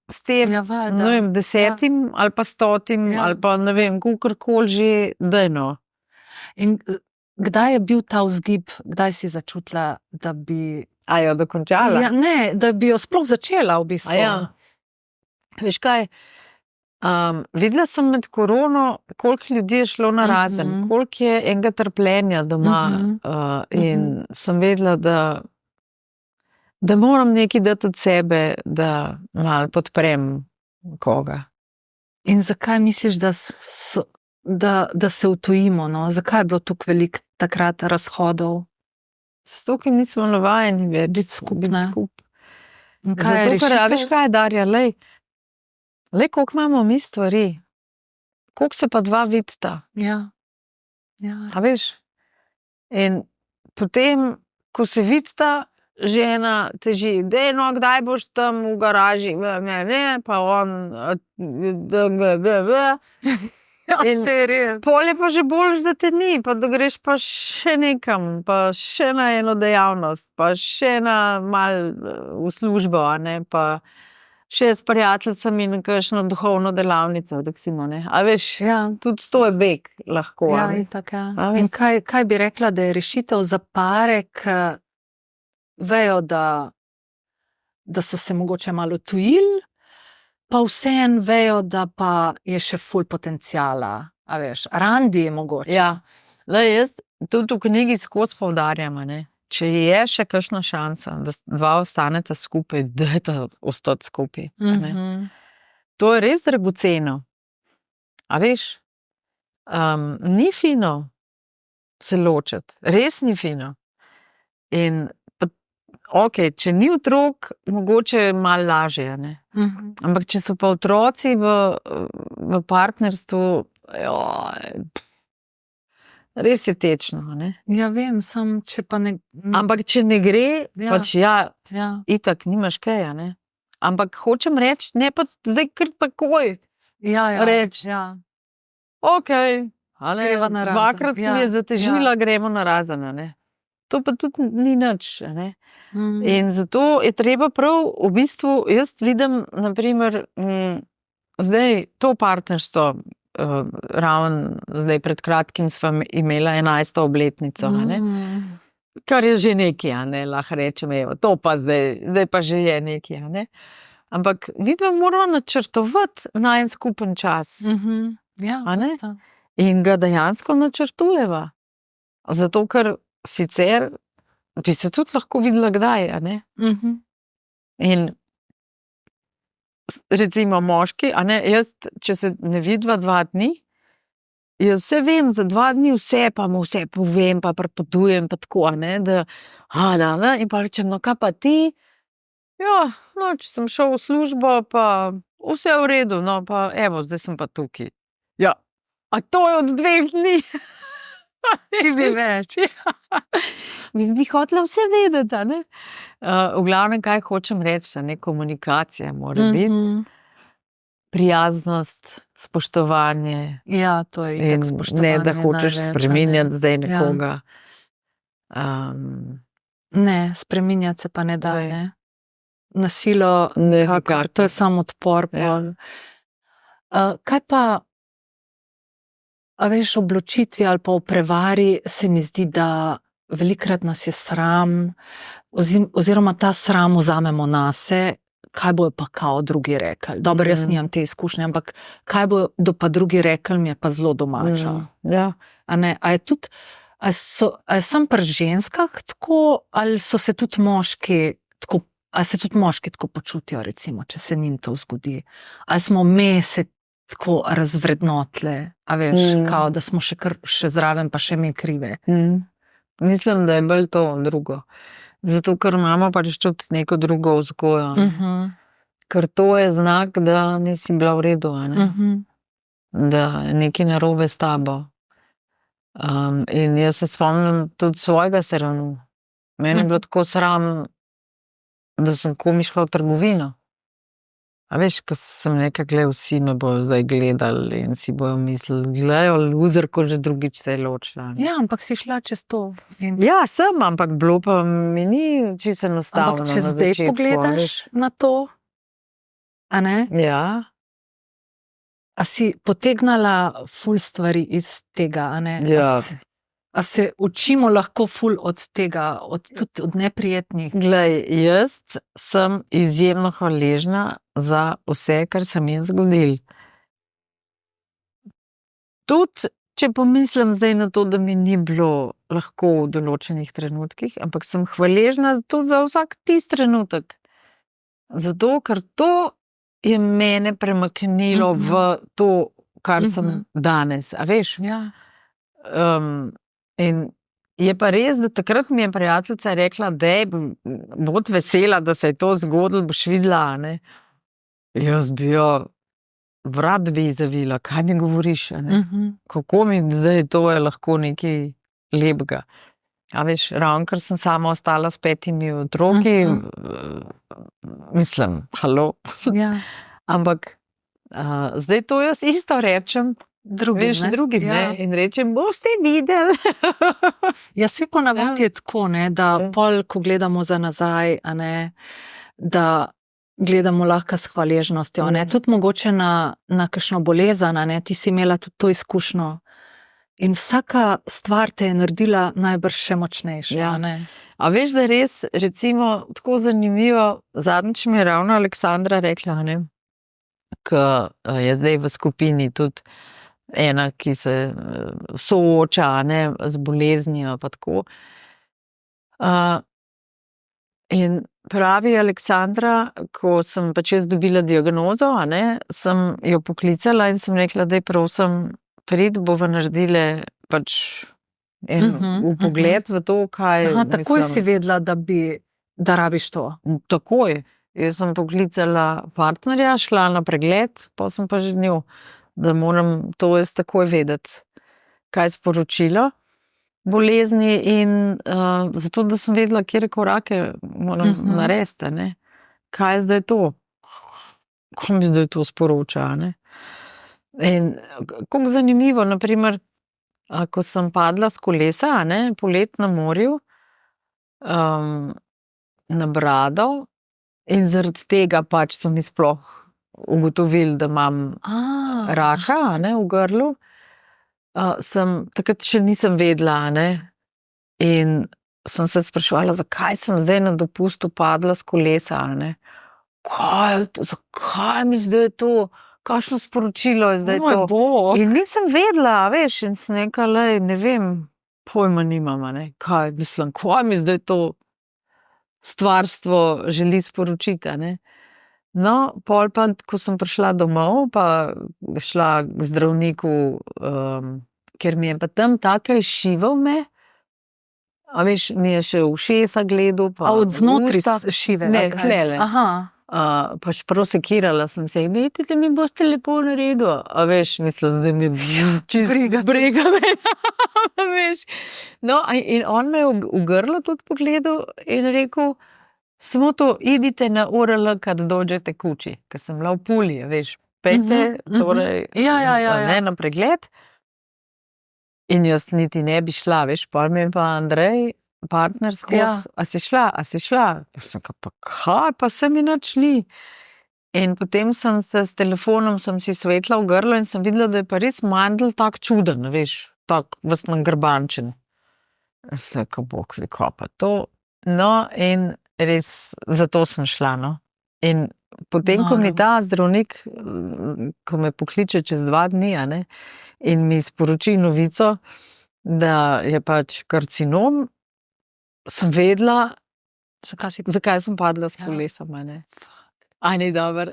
s tem, Ja, valjda. ne vem, 10 ali pa 100 Ja. ali pa ne vem, kakorkoli že, daj no. In kdaj je bil ta vzgib, kdaj si začutila, da bi... A jo dokončala? Ja, ne, da bi jo sploh začela v bistvu. A ja. Veš kaj, videla sem med korono, koliko ljudi je šlo na razen, koliko je enega trpljenja doma, in sem vedela, da moram nekaj dati od sebe, da malo podprem koga. In zakaj misliš, da se utujimo? No? Zakaj je bilo tukaj veliko takrat razhodov? Zato, ker nismo navajeni več Biti skupaj, biti ne? skupaj. In kaj je Zato, ker, a veš rešitev? kaj, Darja, lej, koliko imamo mi stvari, koliko se pa dva vidita. Ja. A veš? In potem, ko se vidita, žena teži, dej no, kdaj boš tam v garaži, ne, pa on, Ja, In- se je res. pol je pa že boljš, da te ni, pa da greš pa še nekam, pa še na eno dejavnost, pa še na mal v službo, a ne, pa še s prijateljicami na kakšno duhovno delavnico, recimo, ne. A veš, Ja, tudi to je beg lahko, ja, a ne. itak, ja. A veš. In kaj bi rekla, da je rešitev za pare, ki vejo, da so se mogoče malo tujili, pa vseeno vejo, da pa je še ful potencijala. A veš, randi je mogoče. Ja, lej, jaz tudi v knjigi skozi poudarjam, a ne. Če je še kakšna šansa, da dva ostaneta skupaj, dajte ostati skupaj. a ne. To je res dragoceno. A veš, ni fino se ločiti, res ni fino. In ok, če ni otrok, mogoče je malo lažje, a ne. Ampak če so pa otroci v partnerstvu, res je tečno, a ne. Ja, vem, sam, če pa ne... Ampak če ne gre, Ja. pač ja, Ja, itak nimaš kaj, a ne. Ampak hočem reči, ne pa zdaj kar takoj. ja, Reč. ja. Ok, a ne, Greva na razen. dvakrat Ja, mi je zatežila, gremo na razen, a ne. To pa tudi ni nič, a ne. In zato je treba prav, v bistvu, jaz vidim, naprimer, zdaj to partnerstvo, ravno zdaj pred kratkim sva imela 11. obletnico, a ne. Kar je že nekaj, a ne, lahko rečem, evo, to pa zdaj pa že je nekaj, a ne. Ampak vidva moramo načrtovati najin skupen čas Ja, A ne? da. in ga dejansko načrtujeva. Zato, ker sicer bi se tudi lahko videla kdaj, a ne. In recimo moški, a ne, jaz, če se ne vidva 2 dni, jaz vse vem, za 2 dni vse, pa mu vse povem, pa prepotujem, pa tako, a ne, da, in pa rečem, no, kaj pa ti? Ja, no, če sem šel v službo, pa vse v redu, no, pa evo, zdaj sem pa tukaj. Ja, a to je od 2 dni? Ti bi več. Bi hotela vse vedeti, a ne? V glavnem, kaj hočem reči, a ne, komunikacija mora biti. prijaznost, spoštovanje. Ja, to je itak spoštovanje. Ne, da hočeš največ, spreminjati zdaj Ja. nekoga. Ne, spreminjati se pa ne da, Ne. ne. Na silo, Ne, nikakor, to je samo odpor. Ja. Kaj pa, a veš, ob ločitvi ali pa v prevari se mi zdi, da velikrat nas je sram, oziroma ta sram vzamemo nase, kaj bojo pa kao drugi rekli. Dobro, jaz nimam te izkušnje, ampak kaj bodo pa drugi rekli, mi je pa zelo domača. Ja. A ne, a je tudi, a je samo pri ženskah tako, ali so se tudi moški tako, ali se tudi moški tako počutijo, recimo, če se njim to zgodi? Ali smo me se tako razvrednotile, a veš, kao, da smo še zraven, pa še me krive. Mislim, da je bolj to drugo. Zato, ker imamo pač tudi neko drugo vzgojo. Ker to je znak, da nisi bila v redu, a ne? Da je nekaj narobe s tabo. In jaz se spomnim tudi svojega sramu. Meni je bilo tako sram, da sem komaj šla v trgovino. A veš, ko sem nekaj, vsi me bojo zdaj gledali in si bojo mislili, gledajo loser, ko že drugič se je ločila. Ja, ampak si šla čez to. Ja, sem, ampak bilo pa mi ni čisto enostavno. Ampak če zdaj pogledaš na to, a ne? Ja. A si potegnala ful stvari iz tega, a ne? Ja. A se učimo lahko ful od tega, tudi od neprijetnih? Glej, jaz sem izjemno hvaležna za vse, kar se mi je zgodilo. Tudi, če pomislim zdaj na to, da mi ni bilo lahko v določenih trenutkih, ampak sem hvaležna tudi za vsak tisti trenutek. Zato, ker to je mene premaknilo v to, kar sem danes. A veš? Ja. In je pa res, da takrat mi je prijateljica rekla, da bod vesela, da se je to zgodilo, boš videla, ne. Jaz bi jo vrat bi zavila, kaj mi govoriš, ne. Kako mi zdaj to je lahko nekaj lepega. A veš, ravno ker sem sama ostala s 5 otroki, mislim, halo. Ja. Ampak zdaj to jaz isto rečem, drugim, ne? In rečem, boste videli. Ja, se ponavadi je tako, ne, da pol, ko gledamo za nazaj, a ne, da gledamo lahko s hvaležnostjo, ne, tudi mogoče na kakšno bolezen, a ne, ti si imela tudi to izkušnjo. In vsaka stvar te je naredila najbrž še močnejša, a ne. A veš, da je res, recimo, tako zanimivo, zadnjič mi je ravno Aleksandra rekla, ne, ko je zdaj v skupini tudi ena, ki se sooča, ne, z boleznijo pa tako. In pravi Aleksandra, ko sem pač jaz dobila diagnozo, a ne, sem jo poklicala in sem rekla, daj prosim, prid, bova naredile pač en pogled v to, kaj... Takoj si vedela, da rabiš to. Takoj. Jaz sem poklicala partnerja, šla na pregled, pa sem pa že njo, da moram to jaz takoj vedeti, kaj je sporočilo bolezni in zato, da sem vedela, kje korake moram narediti, ne. Kaj je zdaj to? Ko mi zdaj to sporoča, ne. In kako zanimivo, naprimer, ko sem padla s kolesa, ne, polet na morju, na brado, in zaradi tega pač so mi sploh ugotovili, da imam raka, ne, v grlu. Takrat še nisem vedela, ne, in sem se spraševala, zakaj sem zdaj na dopustu padla s kolesa, ne. Zakaj mi zdaj to? Kakšno sporočilo je zdaj to? In nisem vedela, veš, in sem rekla, ne vem, pojma nimam, ne, kaj mislim, kaj mi zdaj to stvarstvo želi sporočiti, ne. No, pol pa, ko sem prišla domov, pa šla k zdravniku, ker mi je pa tam tako šival me, a veš, mi je še ušesa gledal, pa od znotri šive? Ne, tlele. Pač prav sekirala sem se, dajte, da mi boste lepo naredil. A veš, mislim, zdaj mi čisto briga me. Veš. No, in on me je v grlo tudi pogledal in rekel, samo to, idite na ORL, kad dođete kući, ker sem bila v Puli, veš. pejte, torej, Ja. na pregled. In jaz niti ne bi šla, veš, pa mi je pa Andrej, partner skozi, Ja. a si šla? Jaz sem pa kaj, pa se mi nič ni. In potem sem se s telefonom, sem si svetla v grlo in sem videla, da je pa res mandl tak čuden, veš, tak vas nagrbančen. Se, ko Bog ve, kaj pa to. No, in res, zato sem šla, no. In potem, ko mi ta zdravnik, ko me pokliče čez 2 dni, a ne, in mi sporoči novico, da je pač karcinom, sem vedela, zakaj sem padla s kolesa, a ne. A ni dobro.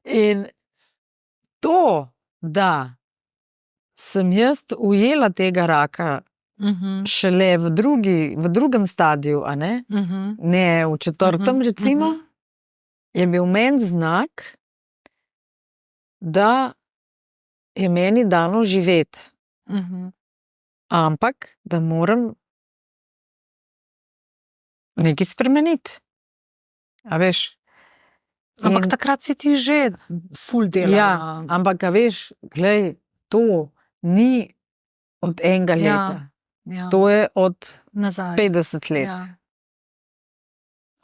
In to, da sem jaz ujela tega raka šele v drugem stadiju, a ne, ne v 4. recimo, je bil meni znak, da je meni dano živeti. Ampak, da moram nekaj spremeniti. A veš? Ampak takrat si ti že ful delala. Ja, ampak a veš, glej, to ni od enega leta. Ja. To je od Nazaj. 50 let. Ja.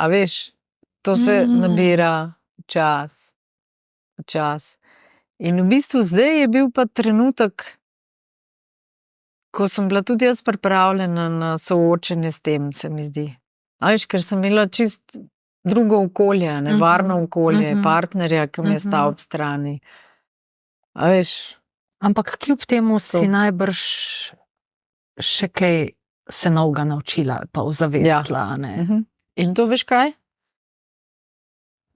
A veš, to se nabira čas. In v bistvu zdaj je bil pa trenutek, ko sem bila tudi jaz pripravljena na soočenje s tem, se mi zdi. A veš, ker sem imela čist drugo okolje, nevarno okolje, partnerja, ki mi je stal ob strani. A veš. Ampak kljub temu si najbrž še kaj se novega naučila, pa ozavestila, ne? In to veš kaj?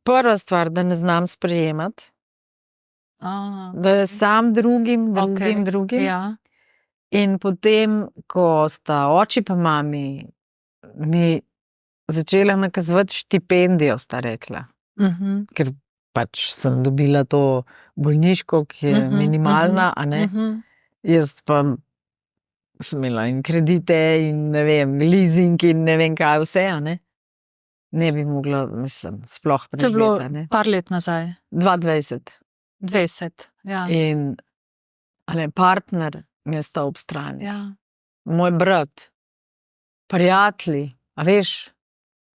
Prva stvar, da ne znam sprejemati, da je sam drugim. Ja. In potem, ko sta oči pa mami mi začela nakazovati štipendijo, sta rekla. Ker pač sem dobila to bolniško, ki je minimalna, a ne. Jaz pa sem imela in kredite in ne vem, leasing in ne vem kaj vse, a ne. Ne bi mogla, mislim, sploh preživeti. To je bilo par let nazaj. 2020. 20, ja. In partner mi je stal ob strani. Ja. Moj brat, prijatelji, a veš,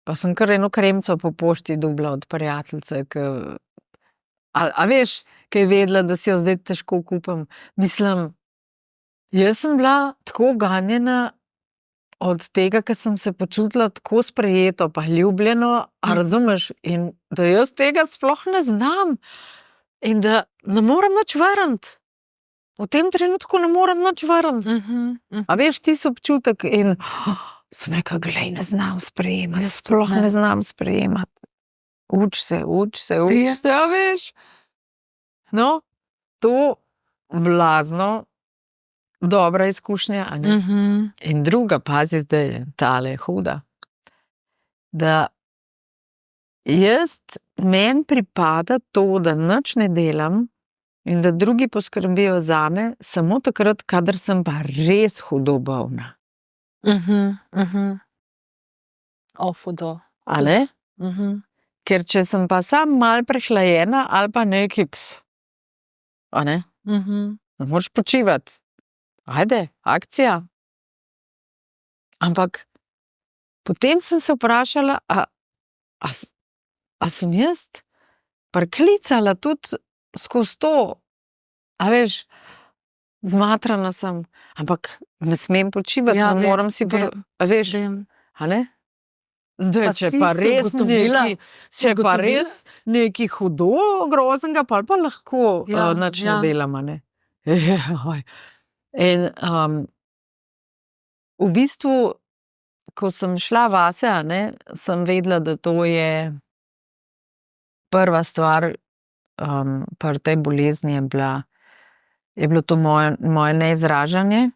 pa sem kar eno kremco po pošti dobila od prijateljice, a veš, ki je vedela, da si jo zdaj težko kupim. Mislim, jaz sem bila tako ganjena od tega, ker sem se počutila tako sprejeto, pa ljubljeno, a razumeš, in da jaz tega sploh ne znam in da ne morem nič vrniti. V tem trenutku ne morem nič vrniti. A veš, ti so občutek in sem rekla, glej, ne znam sprejemati, jaz sploh ne znam sprejemati. Uč se, a veš. No, to blazno dobra izkušnja, a ne? In druga, pazi zdaj, tale je huda, da meni pripada to, da nič ne delam in da drugi poskrbijo zame samo takrat, kadar sem pa res hudo bolna. Hudo. A ne? Ker če sem pa sam malo prehlajena ali pa neki a ne? Ne moreš počivati. Ajde, akcija. Ampak potem sem se vprašala, a sem jaz priklicala tudi skozi to, a veš, zmatrana sem, ampak ne smem počivati, Ja, ne vem, moram si, vem, a veš, a ne? Zdaj, Pa če si pa si res ugotovila? če pa ugotovila? res nekaj hudo, groznega, pa lahko Ja, nič ja. ne delam, a ne. In v bistvu, ko sem šla vase, a ne, sem vedela, da to je prva stvar, pri tej bolezni je bilo to moje neizražanje,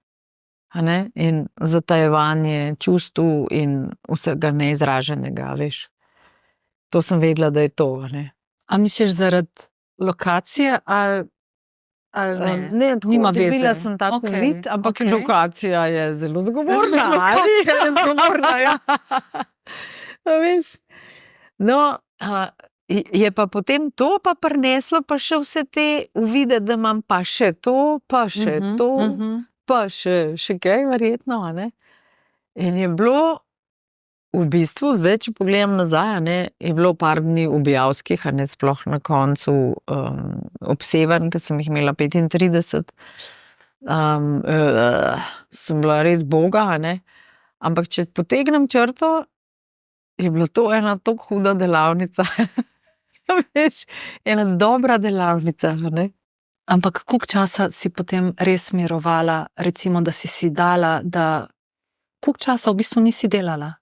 a ne, in zatajevanje čustev in vsega neizraženega, veš. To sem vedela, da je to, a ne. A misliš zaradi lokacije ali ne? Ne, tako, Nima veze. dobila sem tak Okej, uvid, ampak okej. lokacija je zelo zgovorna. Lokacija je zgovorna, ja. A veš? No, je pa potem to pa prineslo pa še vse te uvide, da imam pa še to, pa še to, pa še kaj verjetno, a ne. In je bilo v bistvu, zdaj, če pogledam nazaj, a ne, je bilo par dni objavskih, a ne, sploh na koncu ob Severni, ker sem jih imela 35. Sem bila res boga, a ne. Ampak če potegnem črto, je bila to ena tako huda delavnica. Veš, ena dobra delavnica, a ne. Ampak koliko časa si potem res mirovala, recimo, da si dala, da koliko časa v bistvu nisi delala?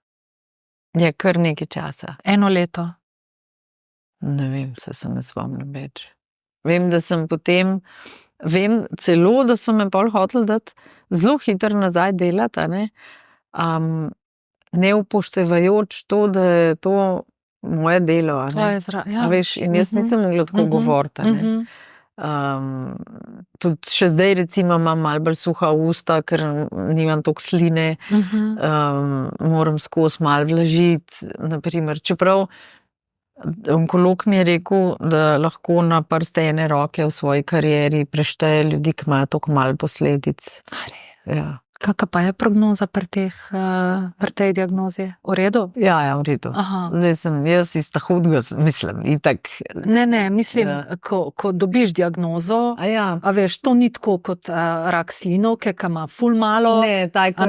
Je kar nekaj časa. 1 leto? Ne vem, se ne spomnim več. Vem, da sem potem, vem celo, da so me pol hoteli dati zelo hitro nazaj delati, a ne. Ne upoštevajoč to, da je to moje delo, a ne. Ja. A veš, in jaz nisem mogla tako govoriti, a ne. Tudi še zdaj recimo imam malo bolj suha usta, ker nimam toliko sline, moram skozi malo vlažiti, na primer, čeprav onkolog mi je rekel, da lahko na prste ene roke v svoji karieri prešteje ljudi, ki imajo toliko malo posledic. Ja. Kakšna pa je prognoza pri tej diagnozi? V redu? Ja, v redu. Zdaj sem jaz iz hudega, mislim, itak. Ne, mislim, ko dobiš diagnozo, a veš, to ni tako kot rak slinavke, ki ima ful malo. Ne, ta je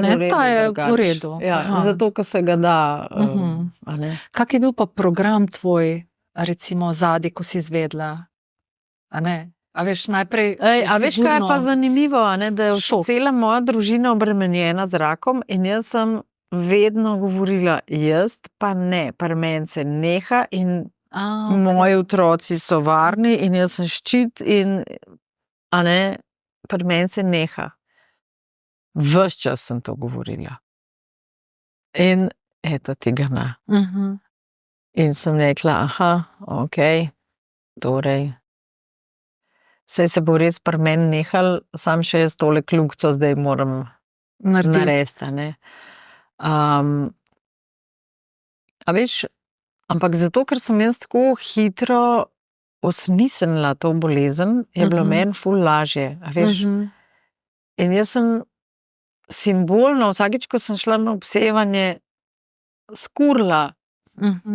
v redu. Ja, zato, ker se ga da. A ne. Kak je bil pa program tvoj, recimo, zadnji, ko si izvedla? A ne? A veš, najprej a veš, kaj je pa zanimivo, a ne, da je cela moja družina obremenjena z rakom in jaz sem vedno govorila, jaz pa ne, pri meni se neha in moji otroci so varni in jaz sem ščit in, a ne, pri meni se neha. Ves čas sem to govorila. In eto tega ne. In sem rekla, okej, torej, saj se bo res pri meni nehal, sam še jaz tole kljukco zdaj moram narediti, a ne. A veš, ampak zato, ker sem jaz tako hitro osmislila to bolezen, je bilo meni ful lažje, a veš. In jaz sem simbolno, vsakič, ko sem šla na obsevanje, skurila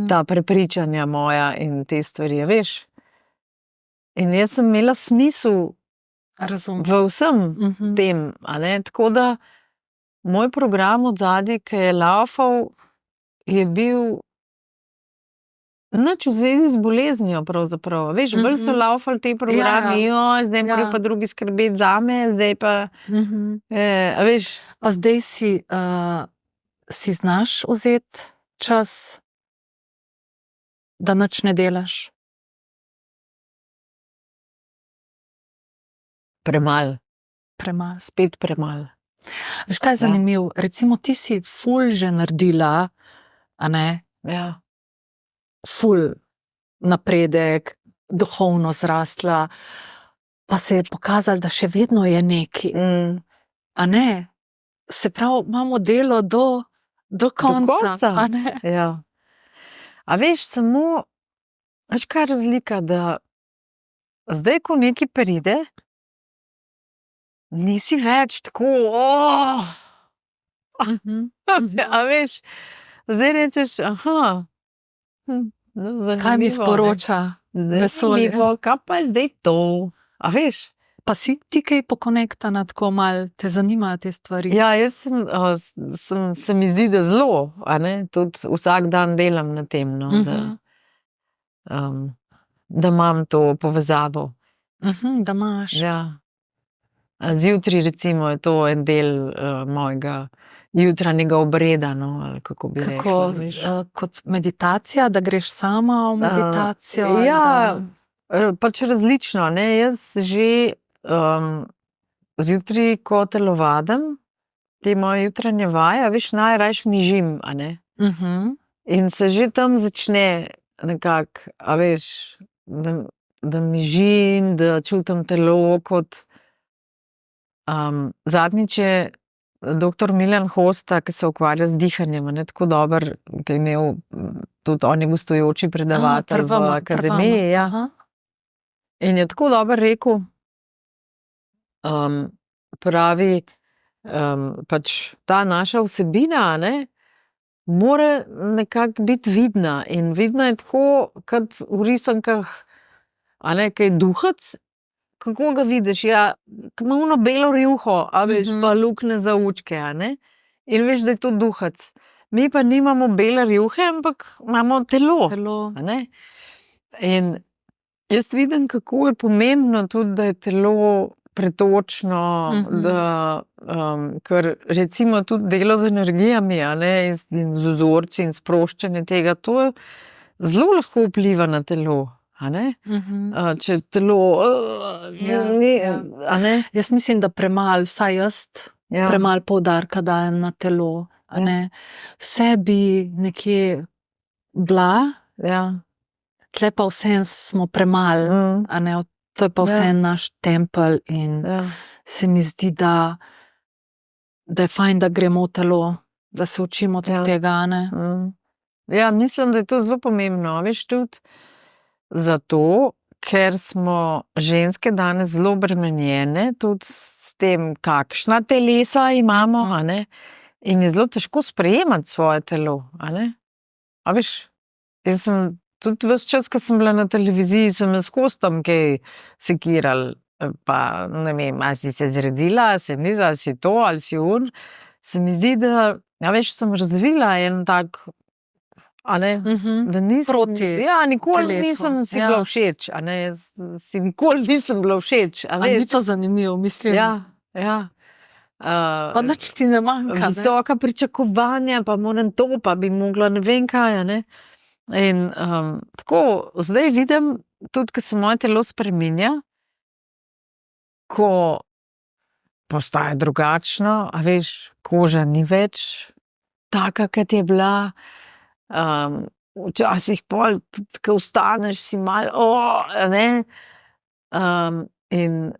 ta prepričanja moja in te stvari, a veš. In jaz sem imela smisel v vsem tem, a ne, tako da moj program od zadaj, ki je laufal, je bil nič v zvezi z boleznijo pravzaprav, veš, bolj so laufali te programi, zdaj morajo pa drugi skrbeti zame, zdaj pa, a veš. Pa zdaj si znaš vzeti čas, da nič ne delaš? Premalo. Spet premalo. Veš, kaj je zanimivo? Recimo, ti si ful že naredila, a ne? Ja. Ful napredek, duhovno zrastla, pa se je pokazalo, da še vedno je neki. A ne? Se pravi, imamo delo do konca. A ne? Ja. A veš, samo, veš, kaj je razlika, da zdaj, ko nekaj pride, nisi več tako, a veš, zdaj rečeš, kaj mi sporoča vesolje? Kaj pa je zdaj to, a veš? Pa si ti kaj pokonektana, tako malo te zanimajo te stvari? Ja, jaz se mi zdi, da zelo, a ne, tudi vsak dan delam na tem, no, da imam to povezavo. Da imaš. Ja. Zjutraj recimo je to en del mojega jutranjega obreda, no, ali kako bi rekla. Kot meditacija, da greš sama v meditacijo? Ja, pač različno, ne, jaz že zjutraj, ko telovadim, te moje jutranje vaje, veš, najrajš mižim, a ne. In se že tam začne nekako, a veš, da mižim, da čutim telo kot zadnjič je doktor Milan Hosta, ki se ukvarja z dihanjem, ne, tako dober, ki je imel tudi on je gostujoči predavatelj v akademiji. Ja. In je tako dober rekel, pravi, pač ta naša vsebina, ne, mora nekako biti vidna. In vidna je tako, kot v risankah, a ne, kaj duhac, kako ga vidiš, ja, ko ima ono belo rjuho, a veš, pa luknje za očke, a ne, in veš, da je to duhac. Mi pa nimamo bele rjuhe, ampak imamo telo. A ne? In jaz vidim, kako je pomembno tudi, da je telo pretočno, ker recimo tudi delo z energijami, a ne, in z vzorci in sproščanje tega, to zelo lahko vpliva na telo. A ne? Če telo a ne? Jaz mislim, da premalo, vsaj jaz, premalo poudarka dajem na telo. A ne? Vse bi nekje bila, tle pa vse smo premalo, a ne? To je pa vse naš tempelj in se mi zdi, da je fajn, da gremo v telo, da se učimo tudi tega, a ne? Ja, mislim, da je to zelo pomembno, veš, tudi zato, ker smo ženske danes zelo obremenjene, tudi s tem, kakšna telesa imamo, a ne, in je zelo težko sprejemati svoje telo, a ne. A veš, jaz sem tudi ves čas, ko sem bila na televiziji, sem jaz skozi tam kaj sekiral, pa ne vem, ali si se zredila, ali se ni, ali si to, ali si on. Se mi zdi, da, a veš, sem razvila en tak, a ne, da nisem proti nikoli telesu. nisem si bila všeč, a ne, si nikoli nisem bila všeč, a veš. A ni to zanimivo, mislim. Ja. Pa nič ti ne manjka, visoka pričakovanja, pa moram to, pa bi mogla ne vem kaj, a ne. In tako, zdaj vidim, tudi, ko se moje telo spreminja, ko postaje drugačno, a veš, koža ni več taka, kot je bila. Včasih pol, ko vstaneš, si malo, ne, in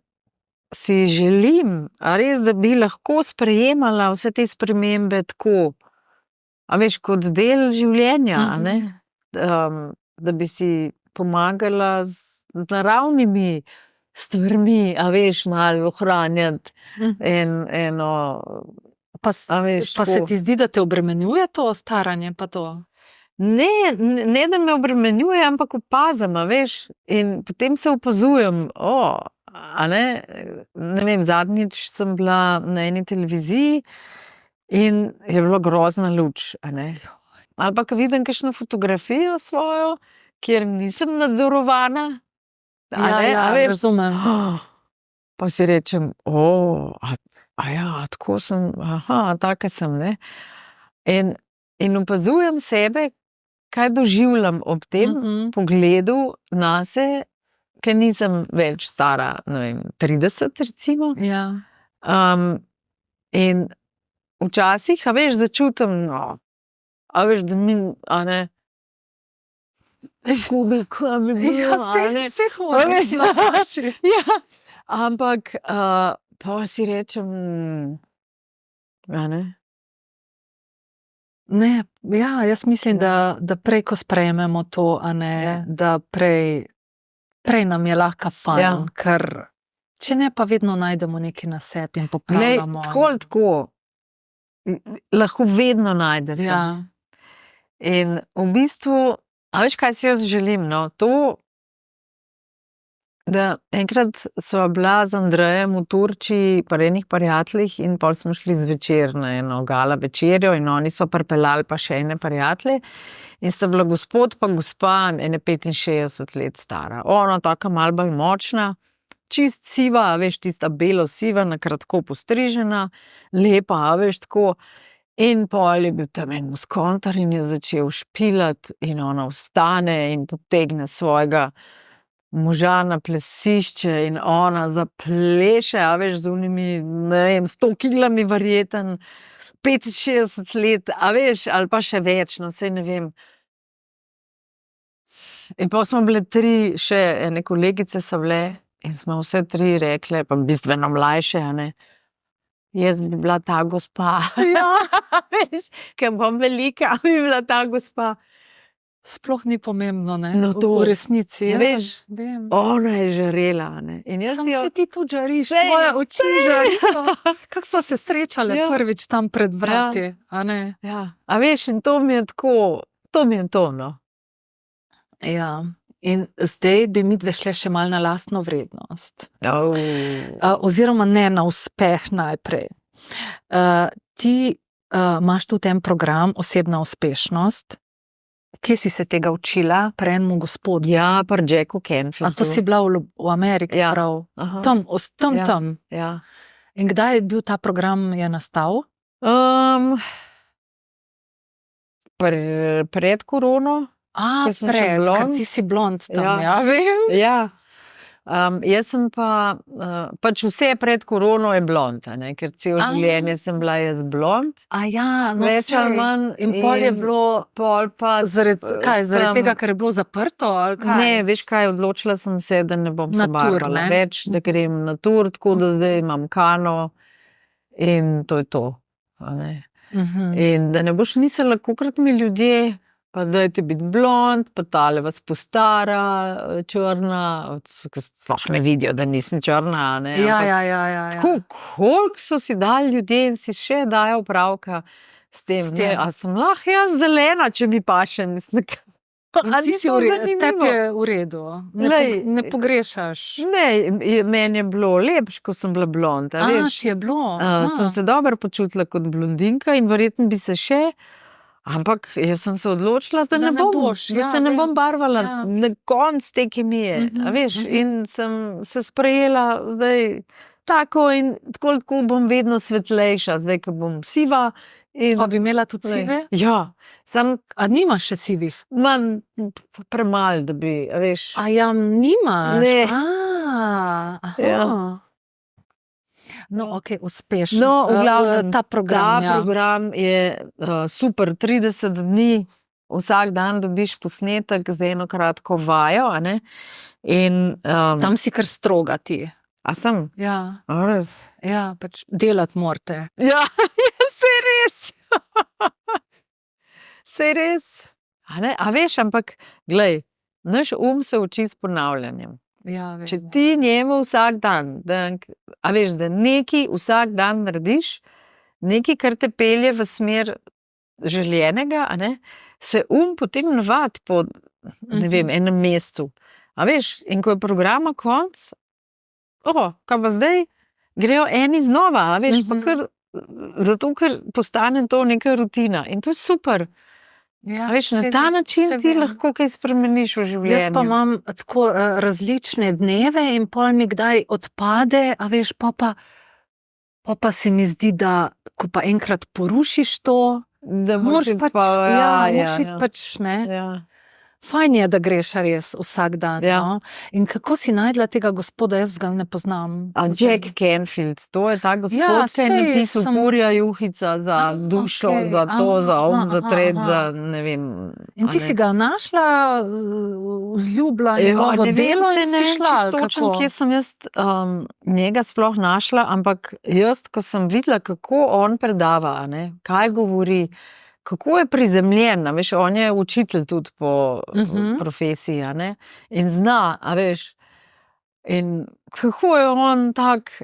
si želim, a res, da bi lahko sprejemala vse te spremembe tako, a veš, kot del življenja, a ne, da bi si pomagala z naravnimi stvarmi, a veš, malo ohranjati eno, pa se ti zdi, da te obremenjuje to staranje, pa to? Ne, da me obremenjuje, ampak opazim, a veš, in potem se opazujem, a ne vem, zadnjič sem bila na eni televiziji in je bila grozna luč, a ne. Ali pa, ko vidim kakšno fotografijo svojo, kjer nisem nadzorovana, razumem. Pa si rečem, tako sem, taka sem, ne. In opazujem sebe, kaj doživljam ob tem pogledu nase, ker nisem več stara, ne vem, 30 recimo. Ja. In včasih, a veš, začutim, a veš, da mi, a ne, ko bi bilo, se hodiš. ampak pa si rečem, a ne. Ne, jaz mislim, da prej, ko sprejmemo to, a ne, da prej nam je lahko fajn, ker če ne, pa vedno najdemo nekaj na sebi in popravljamo. Tako, lahko vedno najdeš. Ja. In v bistvu, a veš, kaj si jaz želim, no, to, da enkrat sva bila z Andrejem v Turčiji pri enih prijateljih in pol smo šli zvečer na eno gala večerjo in oni so pripeljali pa še ene prijatelje in sta bila gospod pa gospa ene 65 let stara. Ona taka malo bolj močna, čist siva, a veš, tista belo siva, na kratko postrižena, lepa, a veš, tako. In pol je bil tam en muskontar in je začel špilati in ona vstane in potegne svojega moža na plesišče in ona zapleše, a veš, z unimi, ne vem, 100 kilami verjeten, 65 let, a veš, ali pa še več, no, saj ne vem. In pa smo bile 3, še ene kolegice so bile in smo vse 3 rekle, pa bistveno mlajše, a ne. jaz bi bila ta gospa. Ja. Veš, ker bom velika, bi bila ta gospa. Sploh ni pomembno, ne? No, to. V resnici. Ja, veš, vem. ona je žarela, ne. In jaz Sam jo... se ti tudi žariš, Sej, tvoje oči sej. žarijo. Kako smo se srečale Ja. prvič tam pred vrati, a ne? Ja, a veš, in to mi je tako, to mi je to, no. Ja. In zdaj bi midve šle še malo na lastno vrednost. Oziroma ne na uspeh najprej. Ti imaš tudi en program Osebna uspešnost. Kje si se tega učila? Pri enemu gospodu? Ja, pri Jacku Canfieldu. A to si bila v Ameriki, Ja. prav? Aha. Tam, Ja. tam. Ja. In kdaj je bil ta program je nastal? Pred korono. Ko sem še Ker blond. ti si blond tam, Ja. ja vem. Ja. Jaz sem pa, pač vse pred korono je blond, a ne? Ker celo življenje sem bila jaz blond. A ja, no Več ali sej. manj. In pol je bilo, Pol pa... zaradi tega, ker je bilo zaprto, ali kaj? Ne, veš kaj, odločila sem se, da ne bom se Na tur, barvala ne? več, da grem na tur, tako da zdaj imam kano in to je to. A ne? In da ne boš mislila, kolikrat mi ljudje, pa dajte biti blond, pa tale vas postara, črna, sploh ne vidijo, da nisem črna, a ne. Ja, Ampak ja. tako, koliko so si dali ljudje in si še dajo opravka s tem. S tem. Ne, a sem lahko jaz zelena, če mi paše, mislim. In ti si tebi je v redu, ne pogrešaš. Ne, meni je bilo lepše, ko sem bila blond, a veš. Ti je bilo. Sem se dobro počutila kot blondinka in verjetno bi se še, ampak jaz sem se odločila, da ne bom, boš, da ja, se ne bom vem. barvala Ja. na konc te kemije, a veš, in sem se sprejela zdaj tako in tako bom vedno svetlejša, zdaj, ko bom siva. Pa bi imela tudi sive? Ja, A nimaš še sivih? manj premalo, da bi, a veš. A ja, nimaš? Ne. Aha. Ja. No, ok, uspešno. No, v glavnem, ta program, ta program je super, 30 dni, vsak dan dobiš posnetek z eno kratko vajo, a ne? In, Tam si kar stroga ti. a sem? Ja, A res? ja, pač delati morate. Ja, sej res. Sej res. A ne? A veš, ampak, glej, naš se uči s ponavljanjem. Ja, Če ti njemu vsak dan, a veš, da nekaj vsak dan narediš, nekaj, kar te pelje v smer željenega, a ne, se potem navadi po, ne vem, enem mesecu. A veš, in ko je programa konc, kaj pa zdaj, grejo eni znova, a veš, pa kar, zato, ker postane to neka rutina. In to je super. Ja, A veš, na ta način ti lahko kaj spremeniš v življenju. Jaz pa imam tako različne dneve in pol mi kdaj odpade, a veš, pa se mi zdi, da ko pa enkrat porušiš to, da moraš pač, moraš iti pač, ne. Ja. Fajn je, da greš res vsak dan. Ja. No? In kako si najdla tega gospoda, jaz ga ne poznam. Jack Canfield, to je ta gospod, Ja, ki je napisal Kurja juhica za dušo, okej, za to, za za tret, aha. za ne vem. In ti si ga našla, vzljubila njegovo delo in si šla, ali točno, kako? kje sem jaz njega sploh našla, ampak jaz, ko sem videla, kako on predava, a ne, kaj govori, kako je prizemljen, a veš, on je učitelj tudi po profesiji, a ne, in zna, a veš, in kako je on tak,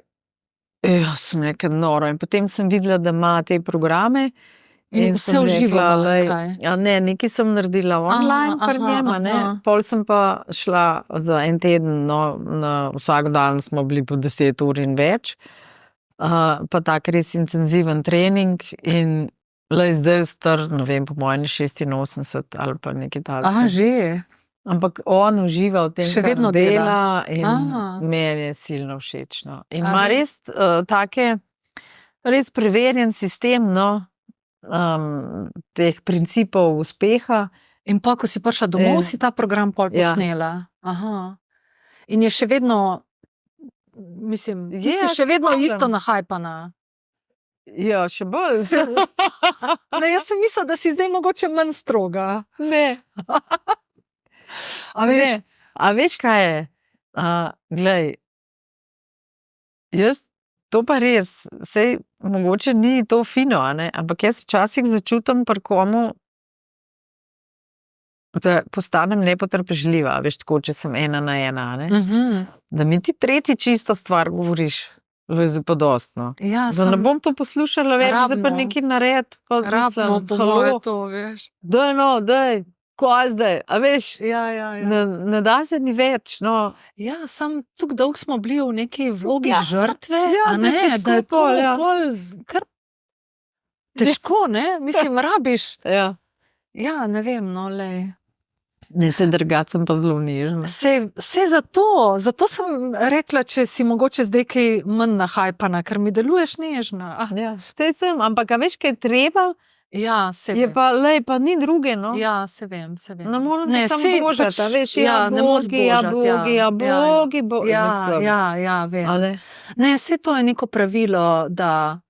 jaz sem nekaj noro, in potem sem videla, da ima te programe. In vse v živo, kaj? Ja, ne, nekaj sem naredila online pri njem, a ne, pol sem pa šla za en teden, no, vsak dan smo bili po 10 ur in več, pa tak res intenziven trening in zdaj star, ne vem, po mojem 86 ali pa nekaj takega. Že? Ampak on uživa v tem, Še vedno kar dela in meni je silno všeč. No. In ima res res preverjen sistem, no, teh principov uspeha. In pa, ko si prišla domov, si ta program pol posnela. Aha. In je še vedno, mislim, ti si še vedno isto nahajpana. Ja, še bolj. Ne, jaz sem mislila, da si zdaj mogoče manj stroga. Ne. A veš? A veš, kaj je? Glej, jaz to pa res, sej mogoče ni to fino, a ne? Ampak jaz včasih začutim pri komu, da postanem nepotrpežljiva, veš, tako, če sem 1 na 1, a ne? Da mi ti tretji čisto stvar govoriš, je za podostno. Ja, Da ne bom to poslušala več, zdaj pa Rabimo. nekaj nared. Pa rabimo mislim, po halo, moje to, veš. daj no, daj, kaj zdaj, a veš, Ja. ne da se mi več, no. Ja, sam tako dolgo smo bili v neki vlogi Ja. žrtve, Ja, a ne, težko da je to pol, ja. pol kar težko, ne, mislim, rabiš. Ja. Ja, ne vem, no, lej. Ne, se drugače sem pa zelo nežna. Se zato sem rekla, če si mogoče zdaj kaj manj nahajpana, ker mi deluješ nežna. Ja, saj sem, ampak a veš, kaj je treba, Ja, se je vem. pa, lej, pa ni druge, no. Ja, se vem. Ne morem te samo saj božati, a veš, ne moreš bogi, Ja, vem. A ne? Ne, saj to je neko pravilo, da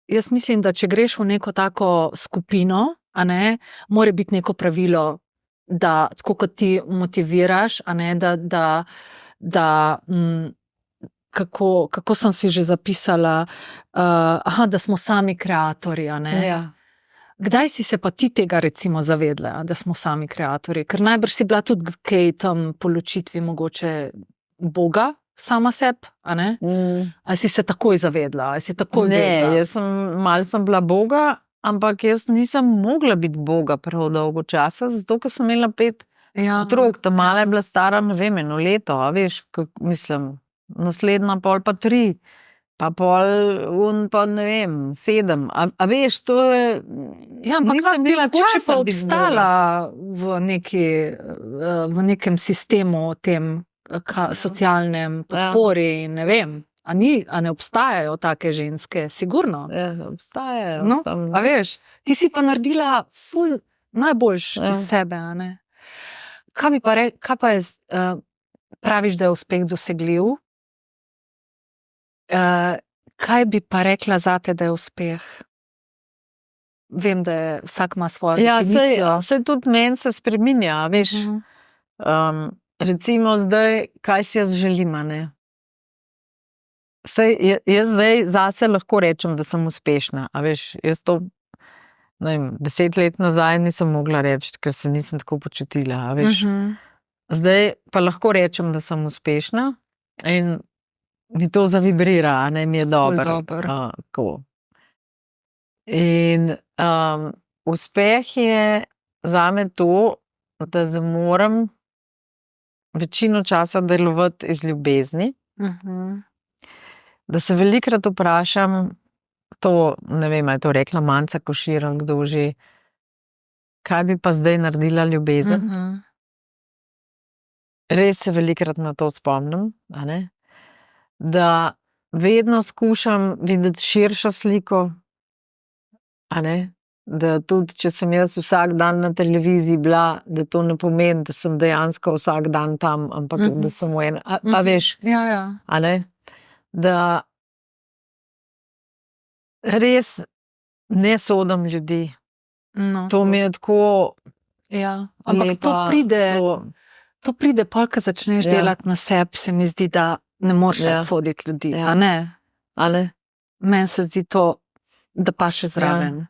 jaz mislim, da če greš v neko tako skupino, a ne, mora biti neko pravilo, da tako kot ti motiviraš, a ne, kako sem si že zapisala, da smo sami kreatorji, a ne. Ja. Kdaj si se pa ti tega recimo zavedla, da smo sami kreatorji? Ker najbrž si bila tudi kaj tam po ločitvi mogoče Boga, sama sebi, a ne? Ali si se takoj zavedla? Ali si takoj vedela? Ne, malo sem bila Boga, ampak jaz nisem mogla biti Boga prav dolgo časa, zato ker sem imela 5 otrok, ta mala je bila stara, ne vem, 1 leto, a veš, mislim, naslednja pol pa 3, pa pol, pa ne vem, 7, a veš, to je... Ja, ampak nisem bi imela mogoče časa pa biti obstala v nekem sistemu tem socialnem podpori, ne vem. A ne obstajajo take ženske? Sigurno. Ja, obstajajo. No, tam. a veš, ti si pa naredila ful najboljš iz Ja. sebe, a ne? Kaj pa je, praviš, da je uspeh dosegljiv? Kaj bi pa rekla zate, da je uspeh? Vem, da vsak ima svojo definicijo. Saj tudi meni se spreminja, a veš. Recimo zdaj, kaj si jaz želim, a ne? Saj jaz zdaj zase lahko rečem, da sem uspešna, a veš, jaz to, ne vem, 10 let nazaj nisem mogla reči, ker se nisem tako počutila, a veš. Zdaj pa lahko rečem, da sem uspešna in mi to zavibrira, a ne, mi je dobro. Tako. In uspeh je zame to, da zmorem večino časa delovati iz ljubezni, da se velikokrat vprašam, to, ne vem, je to rekla Manca Košir ali kdo že, kaj bi pa zdaj naredila ljubezen. Res se velikokrat na to spomnim, a ne? Da vedno skušam videti širšo sliko, a ne? Da tudi, če sem jaz vsak dan na televiziji bila, da to ne pomeni, da sem dejansko vsak dan tam, ampak da sem v eno, a veš, Ja. a ne? Da res ne sodim ljudi. No, To mi je tako ja. Ampak lepa, to pride pol, ko začneš Ja. delati na sebi, se mi zdi, da ne moreš Ja. več soditi ljudi, Ja. a ne? a ne? Meni se zdi to, da pa še zraven.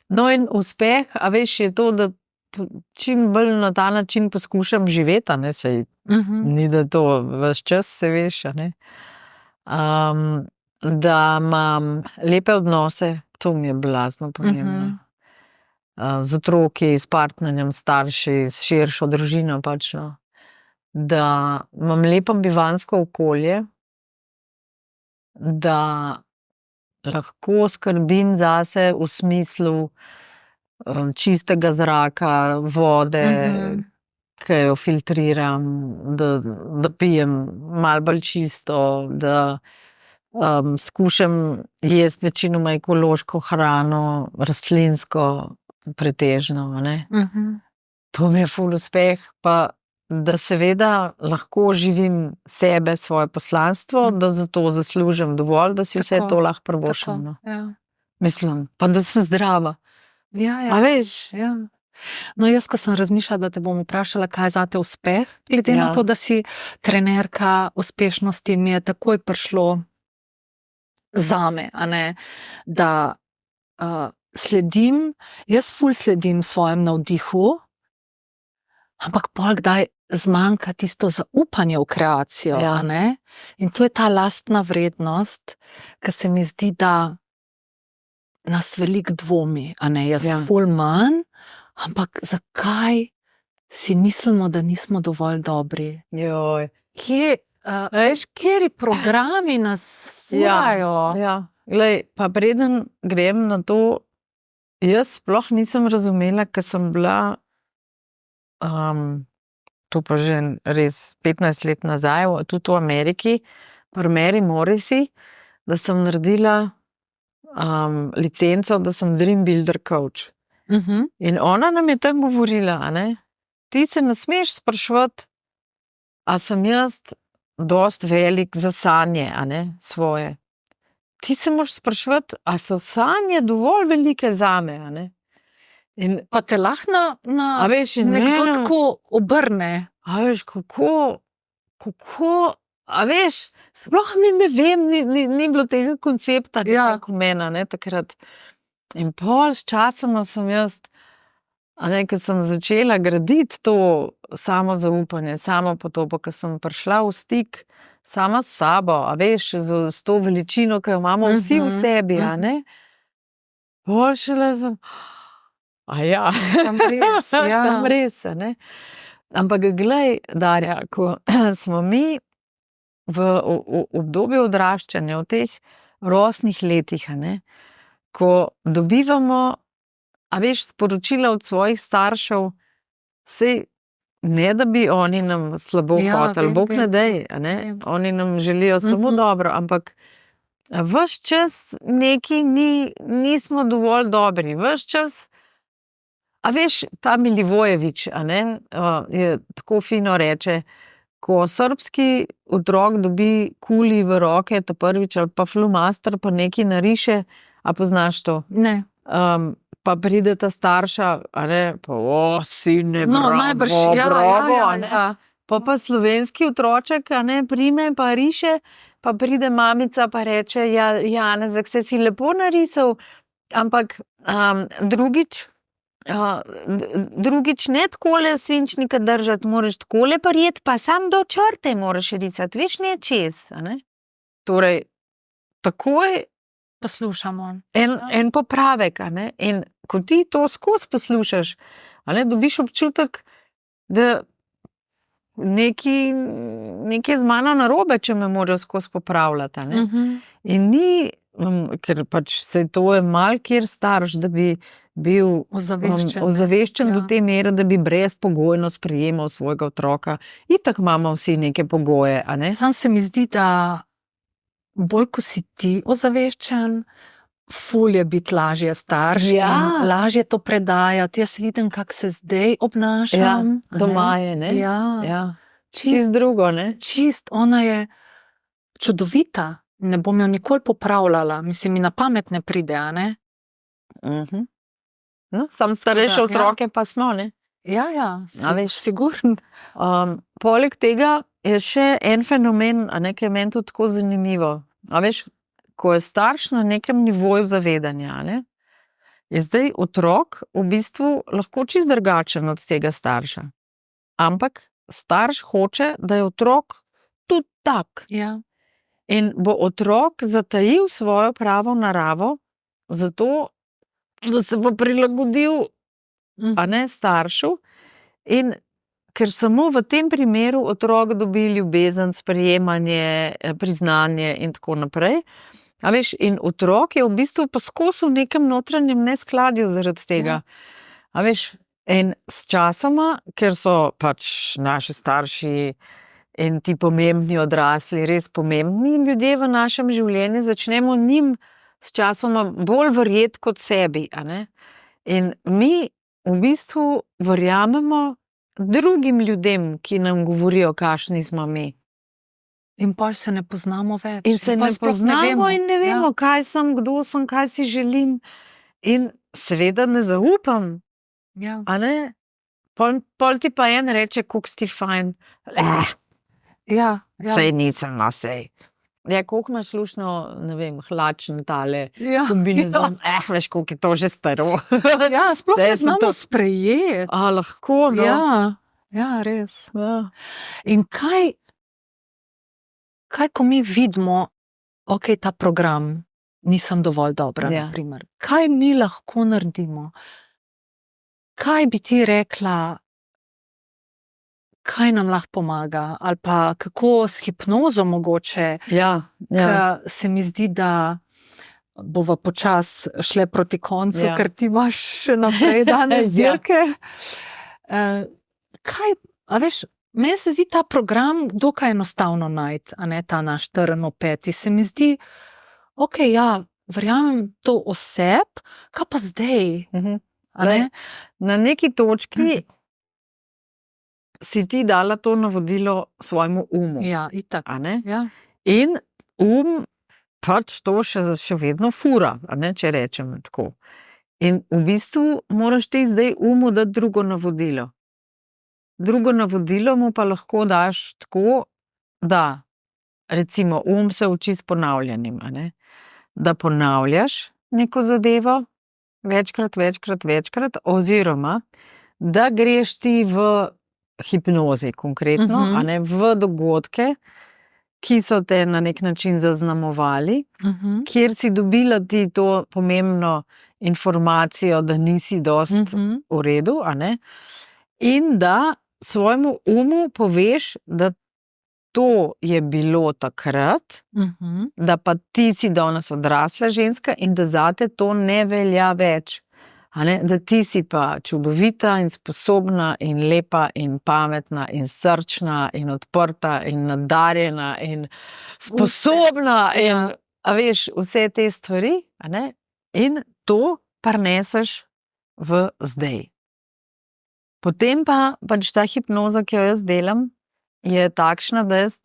No in uspeh, a veš, je to, da čim bolj na ta način poskušam živeti, a ne, sej ni da to ves čas, se veš, a ne. Da imam lepe odnose, to mi je blazno pomembno. Z otroki, s partnerjem, starši, s širšo družino pač, no. Da imam lepo bivanjsko okolje, da lahko skrbim zase v smislu čistega zraka, vode, ki jo filtriram, da pijem malo bolj čisto, da skušam jesti večinoma ekološko hrano, rastlinsko pretežno, a ne. To mi je ful uspeh, pa da seveda lahko živim sebe, svoje poslanstvo, da za to zaslužim dovolj, da si vse to lahko privoščim. No. Ja. Mislim, pa da sem zdrava. Ja. A veš? Ja. No, jaz, ko sem razmišljala, da te bom vprašala, kaj je zate uspeh, glede na to, da si trenerka uspešnosti, mi je takoj prišlo zame, a ne, da jaz ful sledim svojem navdihu, ampak pol kdaj zmanjka tisto zaupanje v kreacijo, a ne? In to je ta lastna vrednost, ki se mi zdi, da nas veliko dvomi, a ne? Jaz ful manj, ampak zakaj si mislimo, da nismo dovolj dobri? Kateri programi nas furajo? Glej, pa preden grem na to, jaz sploh nisem razumela, ker sem bila to pa že res 15 let nazaj, tudi v Ameriki, pri Mary Morrissey, da sem naredila licenco, da sem Dream Builder Coach. In ona nam je tam govorila, a ne, ti se ne smeš spraševati, a sem jaz dost velik za sanje, a ne, svoje. Ti se moraš spraševati, a so sanje dovolj velike zame, a ne. In pa te lahko nekdo tako obrne. A veš, kako, a veš, sploh mi ne vem, ni bilo tega koncepta, kako mena, ne, takrat. In pol s časoma sem jaz, a ne, ko sem začela graditi to samozaupanje, samopodobo, ko sem prišla v stik sama s sabo, a veš, s to veličino, ki jo imamo vsi v sebi, a ne. Pol šele sem... Sem res, ne. Ampak glej, Darja, ko smo mi v obdobju odraščanja, v teh rosnih letih, a ne, ko dobivamo, a veš, sporočila od svojih staršev, sej ne, da bi oni nam slabo hoteli, Bog ne daj, a ne, oni nam želijo samo dobro, ampak ves čas neki nismo dovolj dobri, ves čas. A veš, ta Milivojević, a ne, je tako fino reče, ko srbski otrok dobi kuli v roke, ta prvič, ali pa flomaster, pa nekaj nariše, a poznaš to? Ne. Pa pride ta starša, a ne, pa sine, bravo, najbrž, bravo, a ne. Pa slovenski otroček, a ne, prime, pa riše, pa pride mamica, pa reče, Janezek, se si lepo narisal, ampak drugič ne takole svinčnika držati, moraš takole prijeti, pa sam do črte moraš risati, veš, ne čez, a ne. Torej, takoj poslušamo. En popravek, a ne, in ko ti to skozi poslušaš, a ne, dobiš občutek, da nekaj z mano narobe, če me morajo skozi popravljati, a ne. In ni, ker pač se to je mal kjer starš, da bi bil ozaveščen do te mere, da bi brezpogojno sprejemal svojega otroka. Itak imamo vsi neke pogoje, a ne? Sam se mi zdi, da bolj, ko si ti ozaveščen, ful je biti lažje starš in lažje to predajati. Jaz vidim, kako se zdaj obnašam. Doma je, ne? Čist drugo, ne? Čist, ona je čudovita. Ne bom jo nikoli popravljala. Mislim, mi na pamet ne pride, a ne? No, sam starejše otroke pa smo, ne? Sigurno. Poleg tega je še en fenomen, a ne, ki je meni tudi tako zanimivo. A veš, ko je starš na nekem nivoju zavedanja, ne, je zdaj otrok v bistvu lahko čist drugačen od tega starša. Ampak starš hoče, da je otrok tudi tak. In bo otrok zatajil svojo pravo naravo, zato, da se bo prilagodil, a ne, staršu. In ker samo v tem primeru otrok dobi ljubezen, sprejemanje, priznanje in tako naprej. A veš, in otrok je v bistvu pa skozi v nekem notranjem neskladju zaradi tega. A veš, in s časoma, ker so pač naši starši in ti pomembni odrasli, res pomembni ljudje v našem življenju, začnemo njim s časoma bolj verjeti kot sebi, a ne. In mi v bistvu verjamemo drugim ljudem, ki nam govorijo, kakšni smo mi. In pa se ne poznamo več. In se ne poznamo in ne vemo, kaj sem, kdo sem, kaj si želim. In seveda ne zaupam Ja. A ne? Pol ti pa en reče, koliko si ti fajn. Ja. Sej nisem, no sej. Ja, koliko imaš lušno, ne vem, hlačen tale Ja. kombinezon. Veš, koliko je to že staro. Ja, sploh Zdaj ne sem znamo to- sprejeti. Lahko, no. Ja, res. Ja. In kaj, ko mi vidimo, ok, ta program, nisem dovolj dobra, Ja. na primer. Kaj mi lahko naredimo? Kaj bi ti rekla, kaj nam lahko pomaga? Ali pa kako s hipnozo mogoče, Ja. ker se mi zdi, da bova počas šle proti koncu, Ja. ker ti imaš še naprej danes Ja. dirke. Kaj, a veš, meni se zdi ta program dokaj enostavno najti, a ne ta naš trn v peti. Se mi zdi, ok, ja, verjamem to oseb, kaj pa zdaj? A ne? Na neki točki si ti dala to navodilo svojemu umu. Ja, itak. A ne? Ja. In pač to še vedno fura, a ne, če rečem tako. In v bistvu moraš ti zdaj dati drugo navodilo. Drugo navodilo mu pa lahko daš tako, da recimo se uči s ponavljanjem, a ne? Da ponavljaš neko zadevo večkrat, oziroma da greš ti v hipnozi konkretno, a ne, v dogodke, ki so te na nek način zaznamovali, kjer si dobila ti to pomembno informacijo, da nisi dost v redu, a ne, in da svojemu umu poveš, da to je bilo takrat, da pa ti si danes odrasla ženska in da zate to ne velja več. A ne? Da ti si pa čudovita in sposobna in lepa in pametna in srčna in odprta in nadarjena in sposobna in, a veš, vse te stvari, a ne? In to prineseš v zdaj. Potem pa pač ta hipnoza, ki jo jaz delam, je takšna, da jaz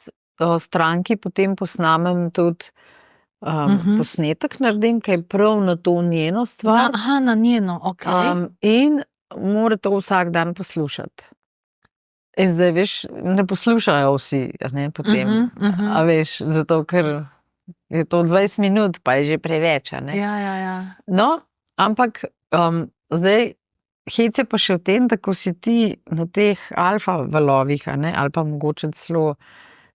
stranki potem posnamem tudi posnetek naredim, kaj prav na to njeno stvar. Aha, na njeno, ok. In mora to vsak dan poslušati. In zdaj, veš, ne poslušajo vsi, ne, potem, a veš, zato ker je to 20 minut, pa je že preveč, a ne. Ja. No, ampak zdaj hec je pa še v tem, da ko si ti na teh alfa valovih, a ne, ali pa mogoče celo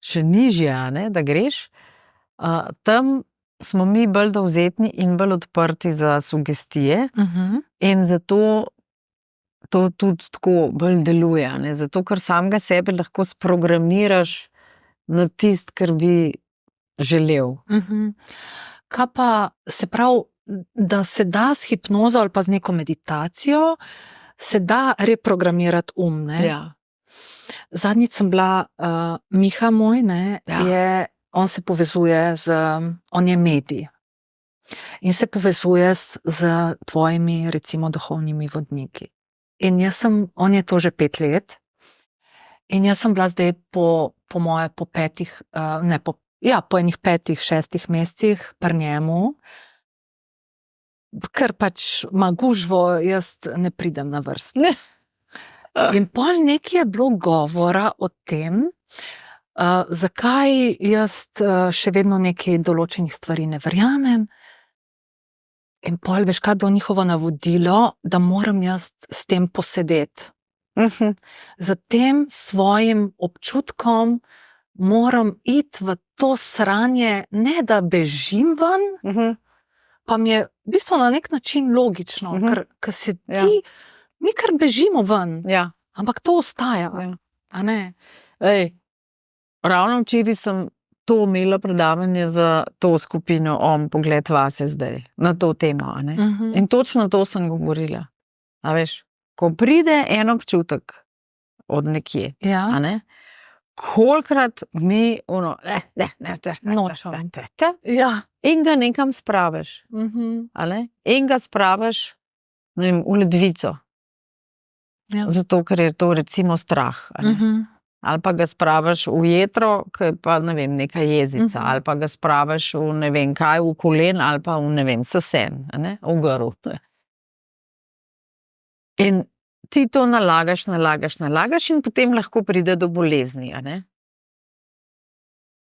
še nižje, a ne, da greš, tam smo mi bolj dovzetni in bolj odprti za sugestije in zato to tudi tako bolj deluje, a ne, zato ker samega sebe lahko sprogramiraš na tist, kar bi želel. Kaj pa se pravi, da se da s hipnozo ali pa z neko meditacijo, se da reprogramirati ne? Ja. Zadnjič sem bila, Miha moj, ne, on se povezuje on je medij. In se povezuje z tvojimi, recimo, duhovnimi vodniki. In on je to že 5 let. In jaz sem bila zdaj po moje, po enih 5-6 mesecih pri njemu, ker pač ima gužvo, jaz ne pridem na vrsto. In pol nekaj je bilo govora o tem, zakaj jaz še vedno nekaj določenih stvari ne verjamem. In pol, veš, kaj je bilo njihovo navodilo, da moram jaz s tem posedeti. Za tem svojim občutkom moram iti v to sranje, ne da bežim ven, pa mi je v bistvu na nek način logično, ker se ti, mi kar bežimo ven, ampak to ostaja, a ne? Ravno včeraj sem to imela predavanje za to skupino Pogled vase zdaj, na to temo, a ne? In točno to sem govorila. A veš, ko pride en občutek od nekje, a ne? Kolikrat mi nočem. In ga nekam spraviš, a ne? In ga spraviš, ne vem, v ledvico. Zato, ker je to recimo strah, a ne? Ali pa ga spraviš v jetro, ki je pa, ne vem, neka jezica, ali pa ga spraviš v ne vem kaj, v kolen, ali pa v ne vem, sosen, a ne? V grl. In ti to nalagaš in potem lahko pride do bolezni, a ne?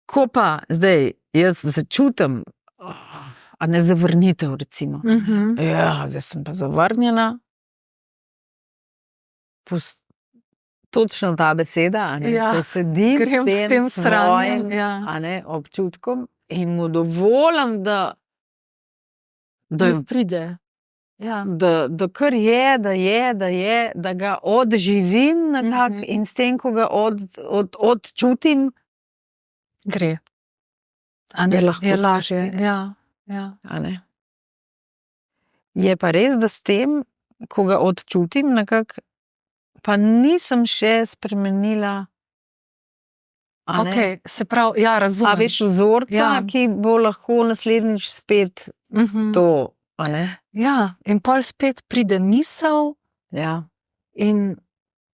Ko pa zdaj jaz začutim, a ne zavrnitev, recimo. Ja, zdaj sem pa zavrnjena. Točno ta beseda, a ne? Ja, Ko sedim grem s tem sranjem, svojim, ja. a ne, občutkom in mu dovolim, da pride. Ja. da kar je, da ga odživim nekako in s tem, ko ga odčutim, Gre. A ne, je lahko lažje. spusti. Ja, ja. A ne. Je pa res, da s tem, ko ga odčutim, nekako, pa nisem še spremenila. A ne? Okay, se pravi, ja, razumem. A veš, vzorca, Ja. ki bo lahko naslednjič spet to. A ne? Ja, in pol spet pride misel Ja. in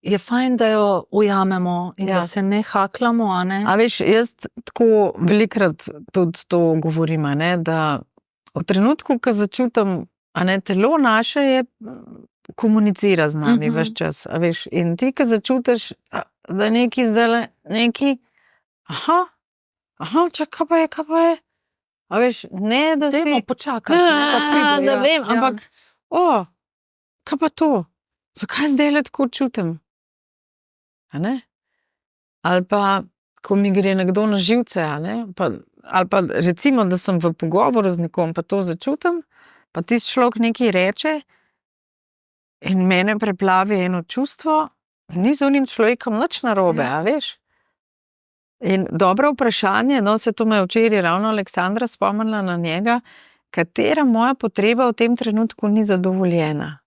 je fajn, da jo ujamemo in Ja. da se ne haklamo, a ne? A veš, jaz tako velikrat tudi to govorim, a ne, da v trenutku, ko začutim, a ne, telo naše je komunicira z nami ves čas, a veš, in ti, ko začutiš, da neki zdajle, neki, čakaj, kaj pa je, a veš, ne, da Dajmo si, počakati, da pride, da vem, ampak, kaj pa to, zakaj zdajle tako čutim, a ne? Ali pa, ko mi gre nekdo na živce, a ne, ali pa recimo, da sem v pogovoru z nekom, pa to začutim, pa tisti človek nekaj reče in mene preplavi eno čustvo, ni z onim človekom nič narobe, Ja. a veš? In dobro vprašanje, no, se to me je včeraj ravno Aleksandra spomnila na njega, katera moja potreba v tem trenutku ni zadovoljena.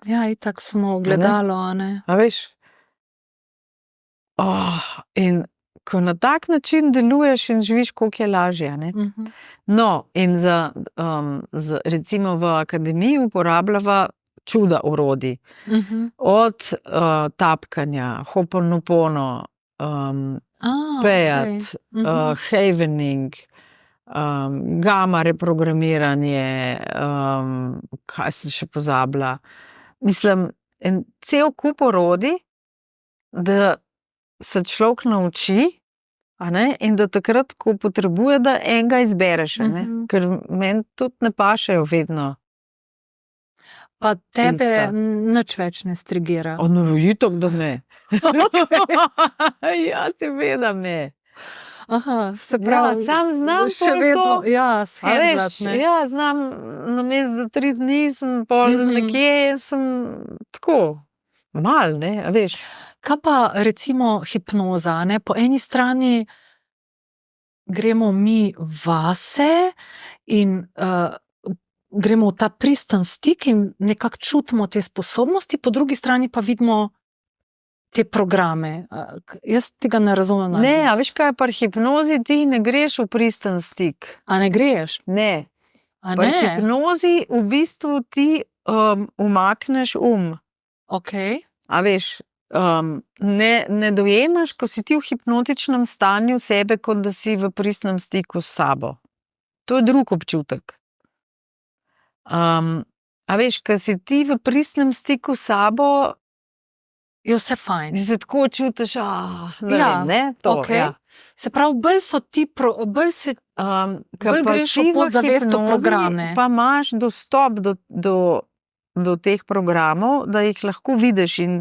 Ja, itak smo gledalo, a ne? A veš? In ko na tak način deluješ in živiš, koliko je lažje, ne? No, in recimo v akademiji uporabljava čuda orodij. Od tapkanja, hoponopono, pejat, havening, gama reprogramiranje, kaj sem še pozabila. Mislim, en cel kup orodij, da se človek nauči, a ne, in da takrat, ko potrebuje, da enega izbereš, a ne, ker meni tudi ne pašejo vedno. Pa tebe Ista. nič več ne strigira. No, itak, da me. Ja, seveda me. Aha, se pravi, sam znam še pol vedno, to. ja, A shendlat, veš, ne? ja, znam, namesto da 3 dni sem pol nekje, sem tako, mal, ne, a veš. Kaj pa recimo hipnoza, ne? Po eni strani gremo mi vase in gremo v ta pristen stik in nekako čutimo te sposobnosti, po drugi strani pa vidimo te programe. Jaz tega ne razumem. Ne, a veš kaj, pri hipnozi ti ne greš v pristen stik. A ne greš? Ne. A Pri ne? hipnozi v bistvu ti umakneš Okay. A veš, ne dojemaš, ko si ti v hipnotičnem stanju sebe, kot da si v pristnem stiku s sabo. To je drug občutek. A veš, ko si ti v pristnem stiku s sabo, Je vse fajn. ti se tako čutiš, ne Ja, vem, ne, to, okej. ja. Se pravi, bolj so ti, bolj se bolj greš v podzavestno programe. Pa imaš dostop do teh programov, da jih lahko vidiš in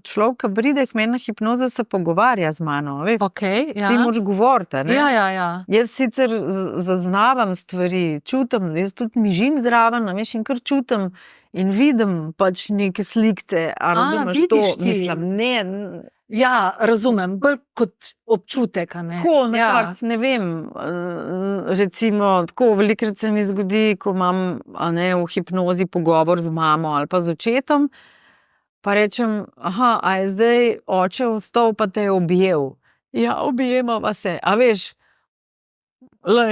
človek, ki pride k meni na hipnozo, se pogovarja z mano. Okay, ja. Ti moraš govoriti, ne? Ja. Jaz sicer zaznavam stvari, čutim, jaz tudi mižim zraven, a veš, in kar čutim in vidim pač neke slikce, a razumeš to? vidiš ti. Mislim, ne, Ja, razumem, bolj kot občutek, a ne? tako nekako, ne vem, recimo, tako velikrat se mi zgodi, ko imam, a ne, v hipnozi pogovor z mamo ali pa z očetom, pa rečem, a je zdaj oče vstal pa te je objel. Ja, objemava se, a veš,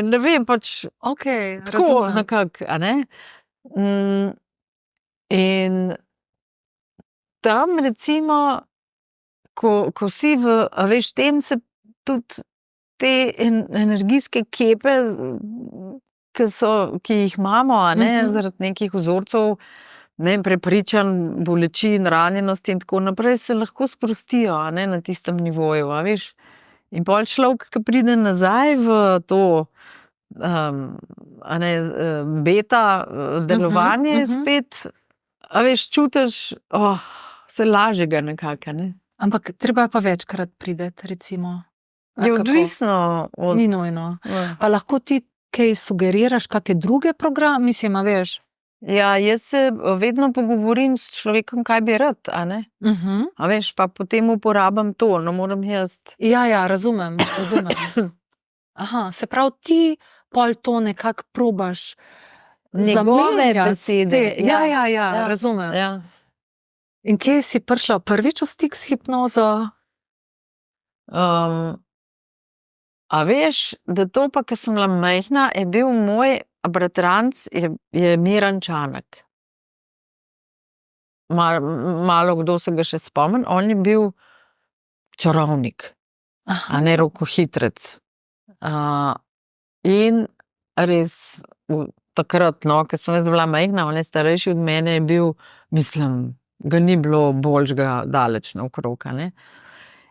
ne vem, pač Okay, tako razumem. nekako, a ne. In tam recimo, ko si a veš, tem se tudi te energijske kepe, ki jih imamo, a ne, zaradi nekih vzorcev prepričan bolečin, ranjenosti in tako naprej, se lahko sprostijo, a ne, na tistem nivoju, a veš. In pol človek, ki pride nazaj v to, a ne, beta delovanje spet, a veš, čutiš, se lažjega nekako, ne. Ampak treba pa večkrat prideti, recimo. Je odvisno od... Ni nujno. Ja. Pa lahko ti kaj sugeriraš, kakšne druge programe, mislim, a veš? Ja, jaz se vedno pogovorim s človekom, kaj bi rad, a ne? A veš, pa potem uporabam to, no moram jaz. Ja, razumem. Aha, se pravi, ti pol to nekako probaš njegove besede. Ja, razumem. Ja. In kje si prišla prvič v stik s hipnozo? A veš, da to pa, ko sem bila majhna, je bil moj bratranc, je Miran Čanek. Malo kdo se ga še spomni, on je bil čarovnik, a ne rokohitrec. In res takrat, no, ko sem jaz bila majhna, on je starejši od mene, je bil, mislim, ga ni bilo boljšega daleč naokrog, a ne.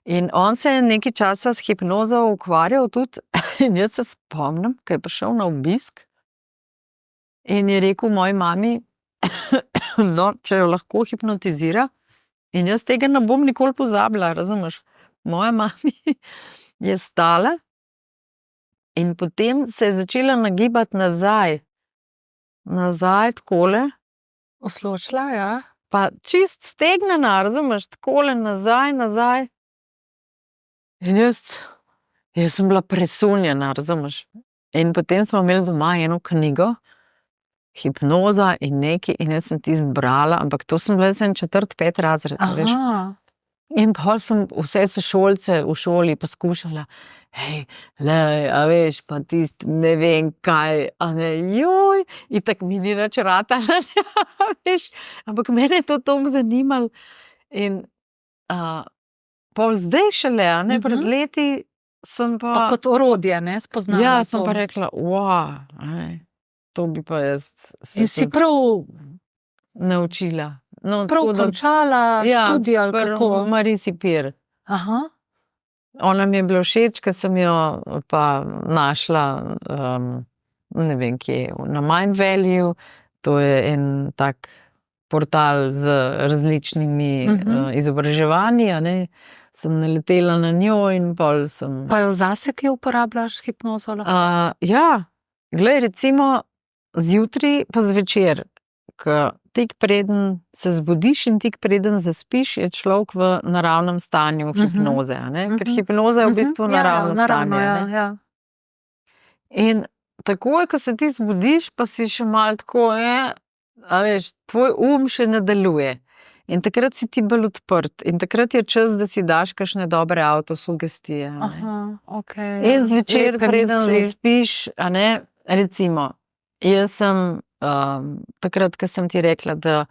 In on se je nekaj časa s hipnozo ukvarjal tudi, in jaz se spomnim, ko je prišel na obisk in je rekel moji mami, no, če jo lahko hipnotizira, in jaz tega ne bom nikoli pozabila, razumeš? Moja mami je stala in potem se je začela nagibati nazaj takole. Osločila, ja. Pa čist stegnena, razumeš, takole nazaj. In jaz sem bila presunjena, razumeš. In potem smo imeli doma eno knjigo, hipnoza in nekaj, in jaz sem tisto brala, ampak to sem bila sem 4-5 razred, veš. In pa sem vse sošolce v šoli poskušala, a veš, pa tisti ne vem kaj, a ne, joj, in tako mi ni nič ratalo, veš, ampak mene je to toliko zanimalo. In pol zdaj šele, a ne, pred leti sem pa... Pa kot orodje, ne, spoznala to. Ja, sem pa rekla, to bi pa jaz... In si prav... naučila. No, prav končala študij ali kako? Ja, Marisi Pir. Aha. Ona mi je bila všeč, ker sem jo pa našla, ne vem kje, na Mind Value, to je en tak portal z različnimi izobraževanji, a ne, sem naletela na njo in pol sem... Pa jo zase kje uporabljaš hipnozo? Ja, glej, recimo zjutraj pa zvečer, ko tik preden se zbudiš in tik preden zaspiš, je človek v naravnem stanju hipnoze, a ne? Ker hipnoza je v bistvu naravno stanje. Ja. In takoj, ko se ti zbudiš, pa si še malo tako, a veš, tvoj še ne deluje. In takrat si ti bolj odprt. In takrat je čas, da si daš kakšne dobre avtosugestije. In zvečer, preden zaspiš, a ne, recimo, jaz sem takrat, ko sem ti rekla, da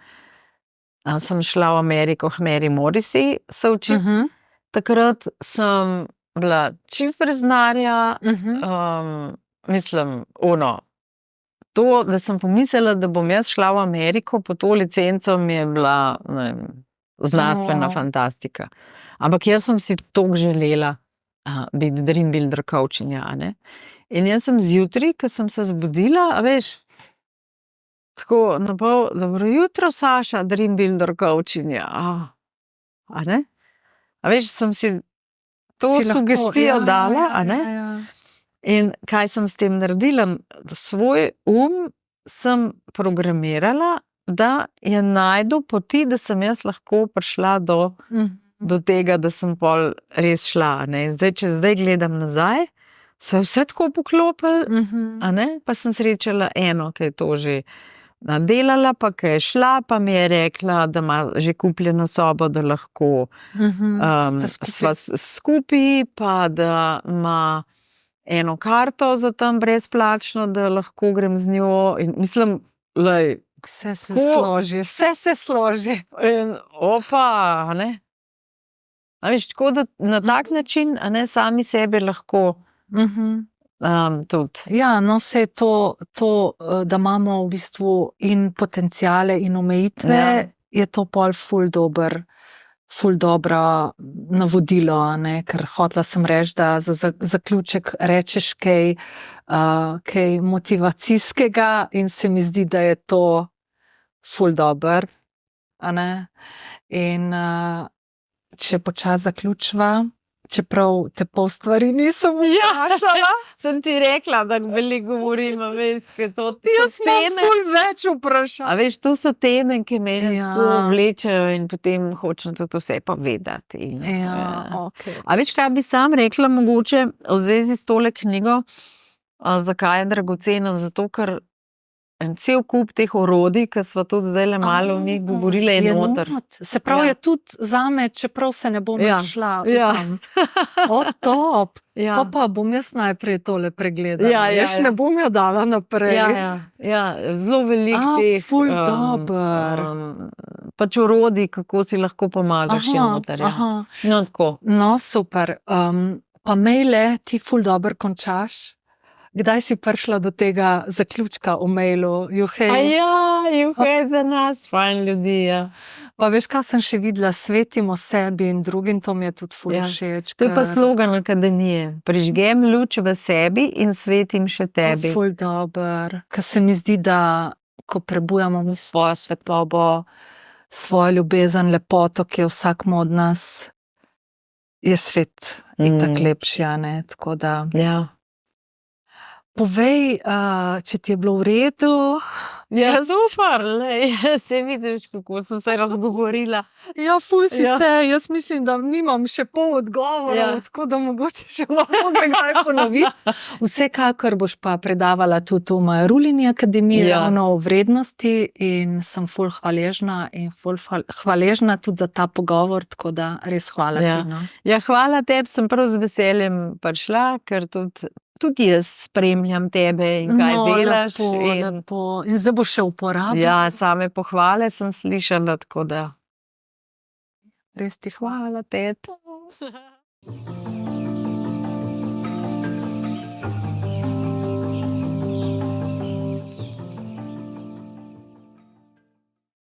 sem šla v Ameriko k Mary Morrissey se učiti, takrat sem bila čist brez denarja, mislim, to, da sem pomislila, da bom jaz šla v Ameriko po to licenco, mi je bila, ne vem, znanstvena fantastika. Ampak jaz sem si toliko želela biti dream builder coachinja, a ne. In jaz sem zjutraj, ko sem se zbudila, a veš, tako, napol, dobro jutro, Saša, dream builder coachinja, a ne? A veš, sem si to sugestijo dala, a ne? In kaj sem s tem naredila? Svoj sem programirala, da je najdu poti, da sem jaz lahko prišla do tega, da sem pol res šla, ne? In zdaj, če zdaj gledam nazaj, se je vse tako poklopilo, a ne? Pa sem srečala eno, ki je to že delala, pa ki je šla, pa mi je rekla, da ima že kupljeno sobo, da lahko sva skupaj, pa da ima eno karto za tam brezplačno, da lahko grem z njo. In mislim, lej, vse se složi. In a ne? A veš, tako da na tak način, a ne, sami sebe lahko tudi. Ja, no, se je to, da imamo v bistvu in potenciale in omejitve, je to pol ful dobro navodilo, ne? Ker hotela sem reči, da za zaključek rečeš kaj motivacijskega in se mi zdi, da je to ful dobro, a ne? In če počasi zaključiva, čeprav te pol stvari nisem vprašala. Sem ti rekla, da veliko govorim, veš, kaj to Jaz imam ful več vprašanj. A veš, to so teme, ki me Ja. tako vlečejo in potem hočem tudi vse pa vedeti. Okay. A veš, kaj bi sam rekla mogoče v zvezi s tole knjigo, zakaj je dragocena? Zato, ker en cel kup teh orodij, ki sva tudi zdaj malo v njih govorila, je noter. Se pravi, je tudi zame, čeprav se ne bom šla. O, top! Pa bom jaz najprej tole pregledala. Jaz ne bom jo dala naprej. Zelo veliko teh. Ful dober. Pač orodij, kako si lahko pomagaš je noter. No, tako. No, super. Pa maile ti ful dober končaš? Kdaj si prišla do tega zaključka v mailu? Juhej za nas, fajn ljudi, ja. Pa veš, kaj sem še videla? Svetimo sebi in drugim, to mi je tudi ful všeč. To je pa slogan akademije. Prižgem luč v sebi in svetim še tebi. Ful dober. Ker se mi zdi, da ko prebujamo mi svojo svetlobo, svojo ljubezen, lepoto, ki je vsakmu od nas, je svet itak lepši, a ne? Tako da... Ja. Povej, če ti je bilo v redu. Ja, super, se vidiš, kako sem se razgovorila. Ja, ful si se, jaz mislim, da nimam še pol odgovorov, tako da mogoče še malo kaj ponoviti. Vsekakor boš pa predavala tudi v Marulini akademiji, ravno o vrednosti in sem ful hvaležna in ful hvaležna tudi za ta pogovor, tako da res hvala ti. No. Ja, hvala tebi, sem prav z veseljem prišla, ker tudi jaz spremljam tebe in kaj delaš. Lepo. In zdaj boš še uporabljala. Ja, same pohvale sem slišala, tako da. Res ti hvala, teta.